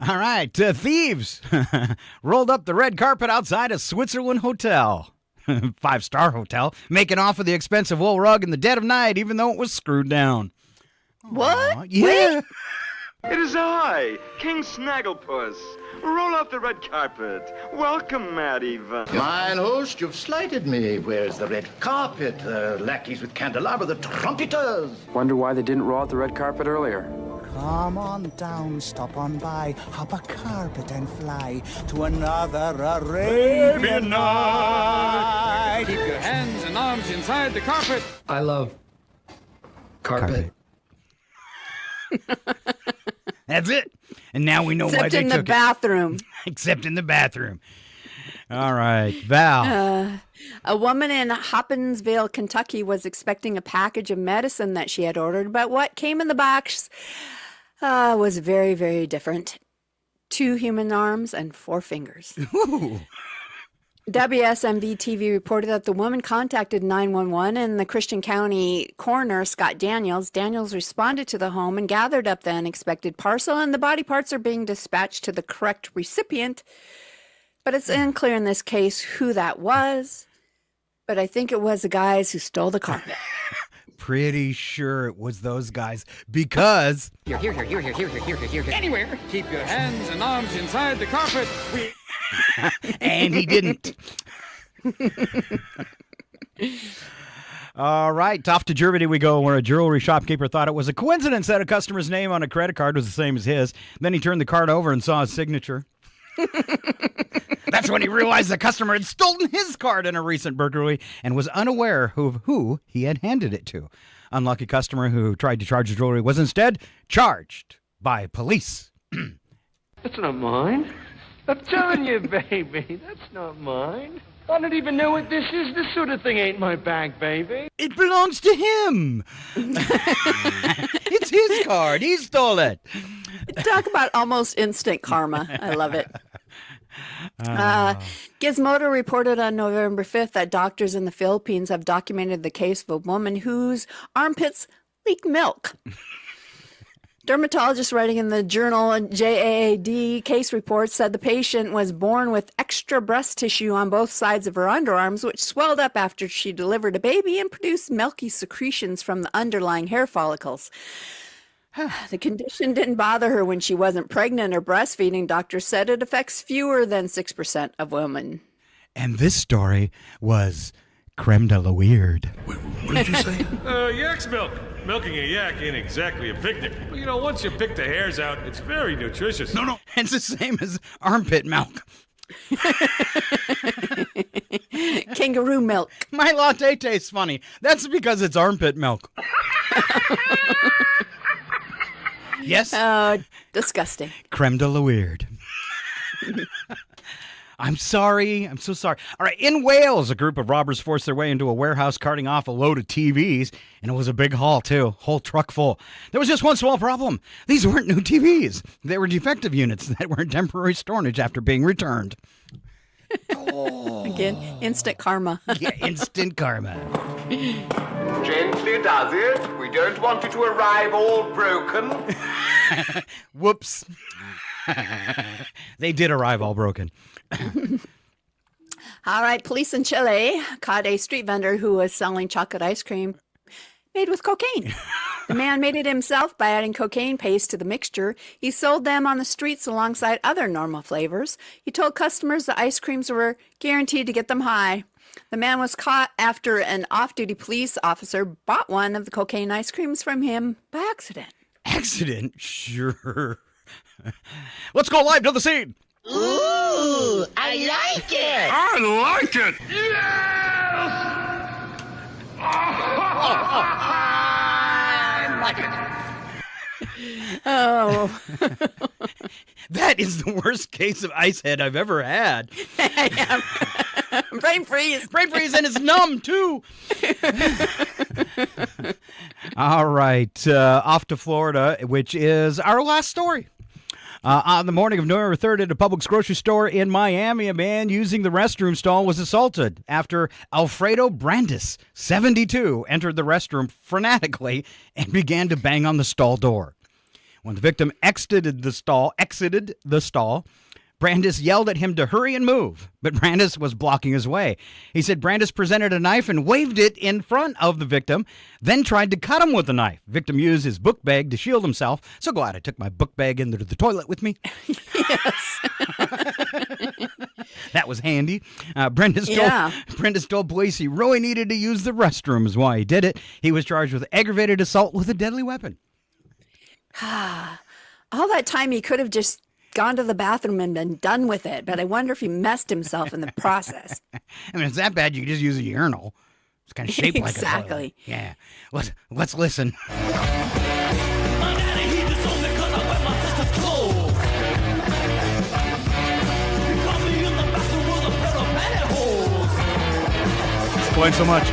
All right, thieves rolled up the red carpet outside a Switzerland hotel, 5-star hotel, making off with the expensive wool rug in the dead of night, even though it was screwed down. What? Yeah. It is I, King Snagglepuss. Roll out the red carpet. Welcome, Mad Eva. Mine host, you've slighted me. Where's the red carpet? The lackeys with candelabra, the trumpeters. Wonder why they didn't roll out the red carpet earlier. Come on down, stop on by, hop a carpet and fly to another Arabian night. Keep your hands and arms inside the carpet. I love carpet. That's it. And now we know why Except they in took the bathroom. it. Except in the bathroom. All right, Val. A woman in Hopkinsville, Kentucky was expecting a package of medicine that she had ordered, but what came in the box was very, very different. 2 human arms and 4 fingers. Ooh. WSMV TV reported that the woman contacted 911 and the Christian County coroner, Scott Daniels. Daniels responded to the home and gathered up the unexpected parcel, and the body parts are being dispatched to the correct recipient. But it's unclear in this case who that was. But I think it was the guys who stole the carpet. Pretty sure it was those guys because... Here. Anywhere. Keep your hands and arms inside the carpet. And he didn't. All right, off to Germany we go, where a jewelry shopkeeper thought it was a coincidence that a customer's name on a credit card was the same as his. Then he turned the card over and saw his signature. That's when he realized the customer had stolen his card in a recent burglary and was unaware of who he had handed it to. Unlucky customer who tried to charge the jewelry was instead charged by police. That's not mine. I'm telling you, baby, that's not mine. I don't even know what this is. This sort of thing ain't my bag, baby. It belongs to him. It's his card. He stole it. Talk about almost instant karma. I love it. Gizmodo reported on November 5th that doctors in the Philippines have documented the case of a woman whose armpits leak milk. Dermatologist writing in the journal JAAD case report said the patient was born with extra breast tissue on both sides of her underarms, which swelled up after she delivered a baby and produced milky secretions from the underlying hair follicles. The condition didn't bother her when she wasn't pregnant or breastfeeding. Doctors said it affects fewer than 6% of women. And this story was creme de la weird. What did you say? Yak's milk. Milking a yak ain't exactly a picnic. But you know, once you pick the hairs out, it's very nutritious. No. It's the same as armpit milk. Kangaroo milk. My latte tastes funny. That's because it's armpit milk. Yes? Disgusting. Creme de la weird. I'm sorry. I'm so sorry. All right. In Wales, a group of robbers forced their way into a warehouse, carting off a load of TVs. And it was a big haul, too. Whole truck full. There was just one small problem. These weren't new TVs. They were defective units that were in temporary storage after being returned. Again, instant karma. Yeah, instant karma. Gently does it. We don't want you to arrive all broken. Whoops. They did arrive all broken. All right, police in Chile caught a street vendor who was selling chocolate ice cream made with cocaine. The man made it himself by adding cocaine paste to the mixture. He sold them on the streets alongside other normal flavors. He told customers the ice creams were guaranteed to get them high. The man was caught after an off-duty police officer bought one of the cocaine ice creams from him by accident. Accident? Sure. Let's go live to the scene. Ooh. Ooh, I like it. I like it! I like it. Oh. That is the worst case of ice head I've ever had. Brain freeze. Brain freeze, and it's numb, too. All right. Off to Florida, which is our last story. On the morning of November 3rd at a Publix grocery store in Miami, a man using the restroom stall was assaulted after Alfredo Brandis, 72, entered the restroom frenetically and began to bang on the stall door. When the victim exited the stall, Brandis yelled at him to hurry and move, but Brandis was blocking his way. He said Brandis presented a knife and waved it in front of the victim, then tried to cut him with the knife. Victim used his book bag to shield himself. So glad I took my book bag into the toilet with me. Yes. That was handy. Brandis told police he really needed to use the restroom is why he did it. He was charged with aggravated assault with a deadly weapon. All that time he could have just gone to the bathroom and been done with it, but I wonder if he messed himself in the process. I mean, it's that bad you can just use a urinal. It's kind of shaped like a toilet. Exactly. Yeah. Let's listen. Explain so much.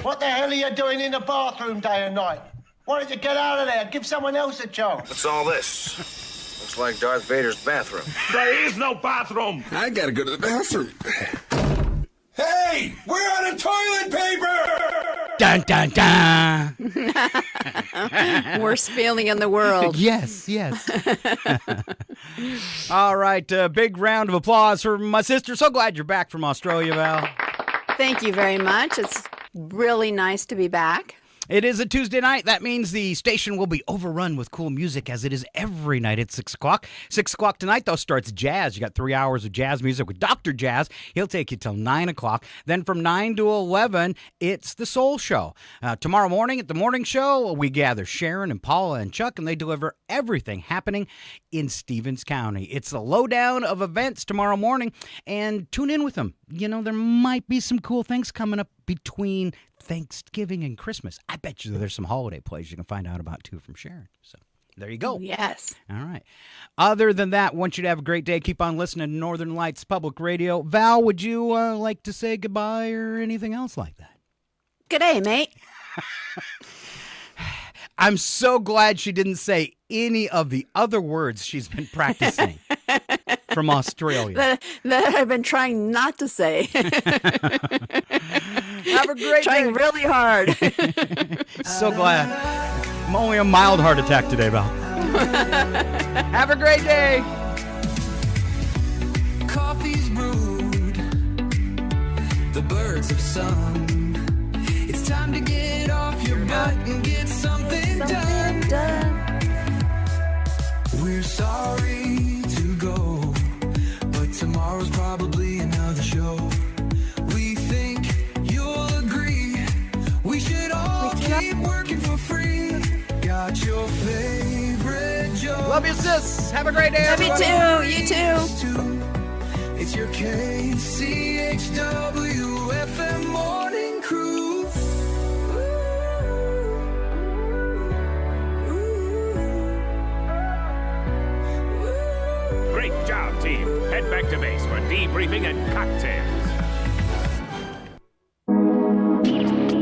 What the hell are you doing in the bathroom day and night? Why don't you get out of there? Give someone else a chance. What's all this? Looks like Darth Vader's bathroom. There is no bathroom! I gotta go to the bathroom. Hey! We're out of toilet paper! Dun, dun, dun! Worst feeling in the world. Yes. All right, big round of applause for my sister. So glad you're back from Australia, Val. Thank you very much. It's really nice to be back. It is a Tuesday night. That means the station will be overrun with cool music as it is every night at 6 o'clock. 6 o'clock tonight, though, starts jazz. You got 3 hours of jazz music with Dr. Jazz. He'll take you till 9 o'clock. Then from 9 to 11, it's the Soul Show. Tomorrow morning at the morning show, we gather Sharon and Paula and Chuck, and they deliver everything happening in Stevens County. It's the lowdown of events tomorrow morning, and tune in with them. You know, there might be some cool things coming up between Thanksgiving and Christmas. I bet you there's some holiday plays you can find out about, too, from Sharon. So there you go. Yes. All right. Other than that, want you to have a great day. Keep on listening to Northern Lights Public Radio. Val, would you like to say goodbye or anything else like that? Good day, mate. I'm so glad she didn't say any of the other words she's been practicing from Australia. That I've been trying not to say. Have a great Trying day. really hard. So glad. I'm only a mild heart attack today, Val. Have a great day. Coffee's brewed. The birds have sung. It's time to get off your butt and get something done. We're sorry to go, but tomorrow's probably another show. We think you'll agree we should all keep working for free. Got your favorite joke. Love you, sis. Have a great day, Love everybody. you too. You too. It's your KCHW FM morning crew. Great job, team. Head back to base for debriefing and cocktails.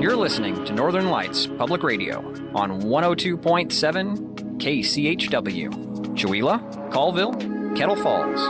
You're listening to Northern Lights Public Radio on 102.7 KCHW. Chewelah, Colville, Kettle Falls.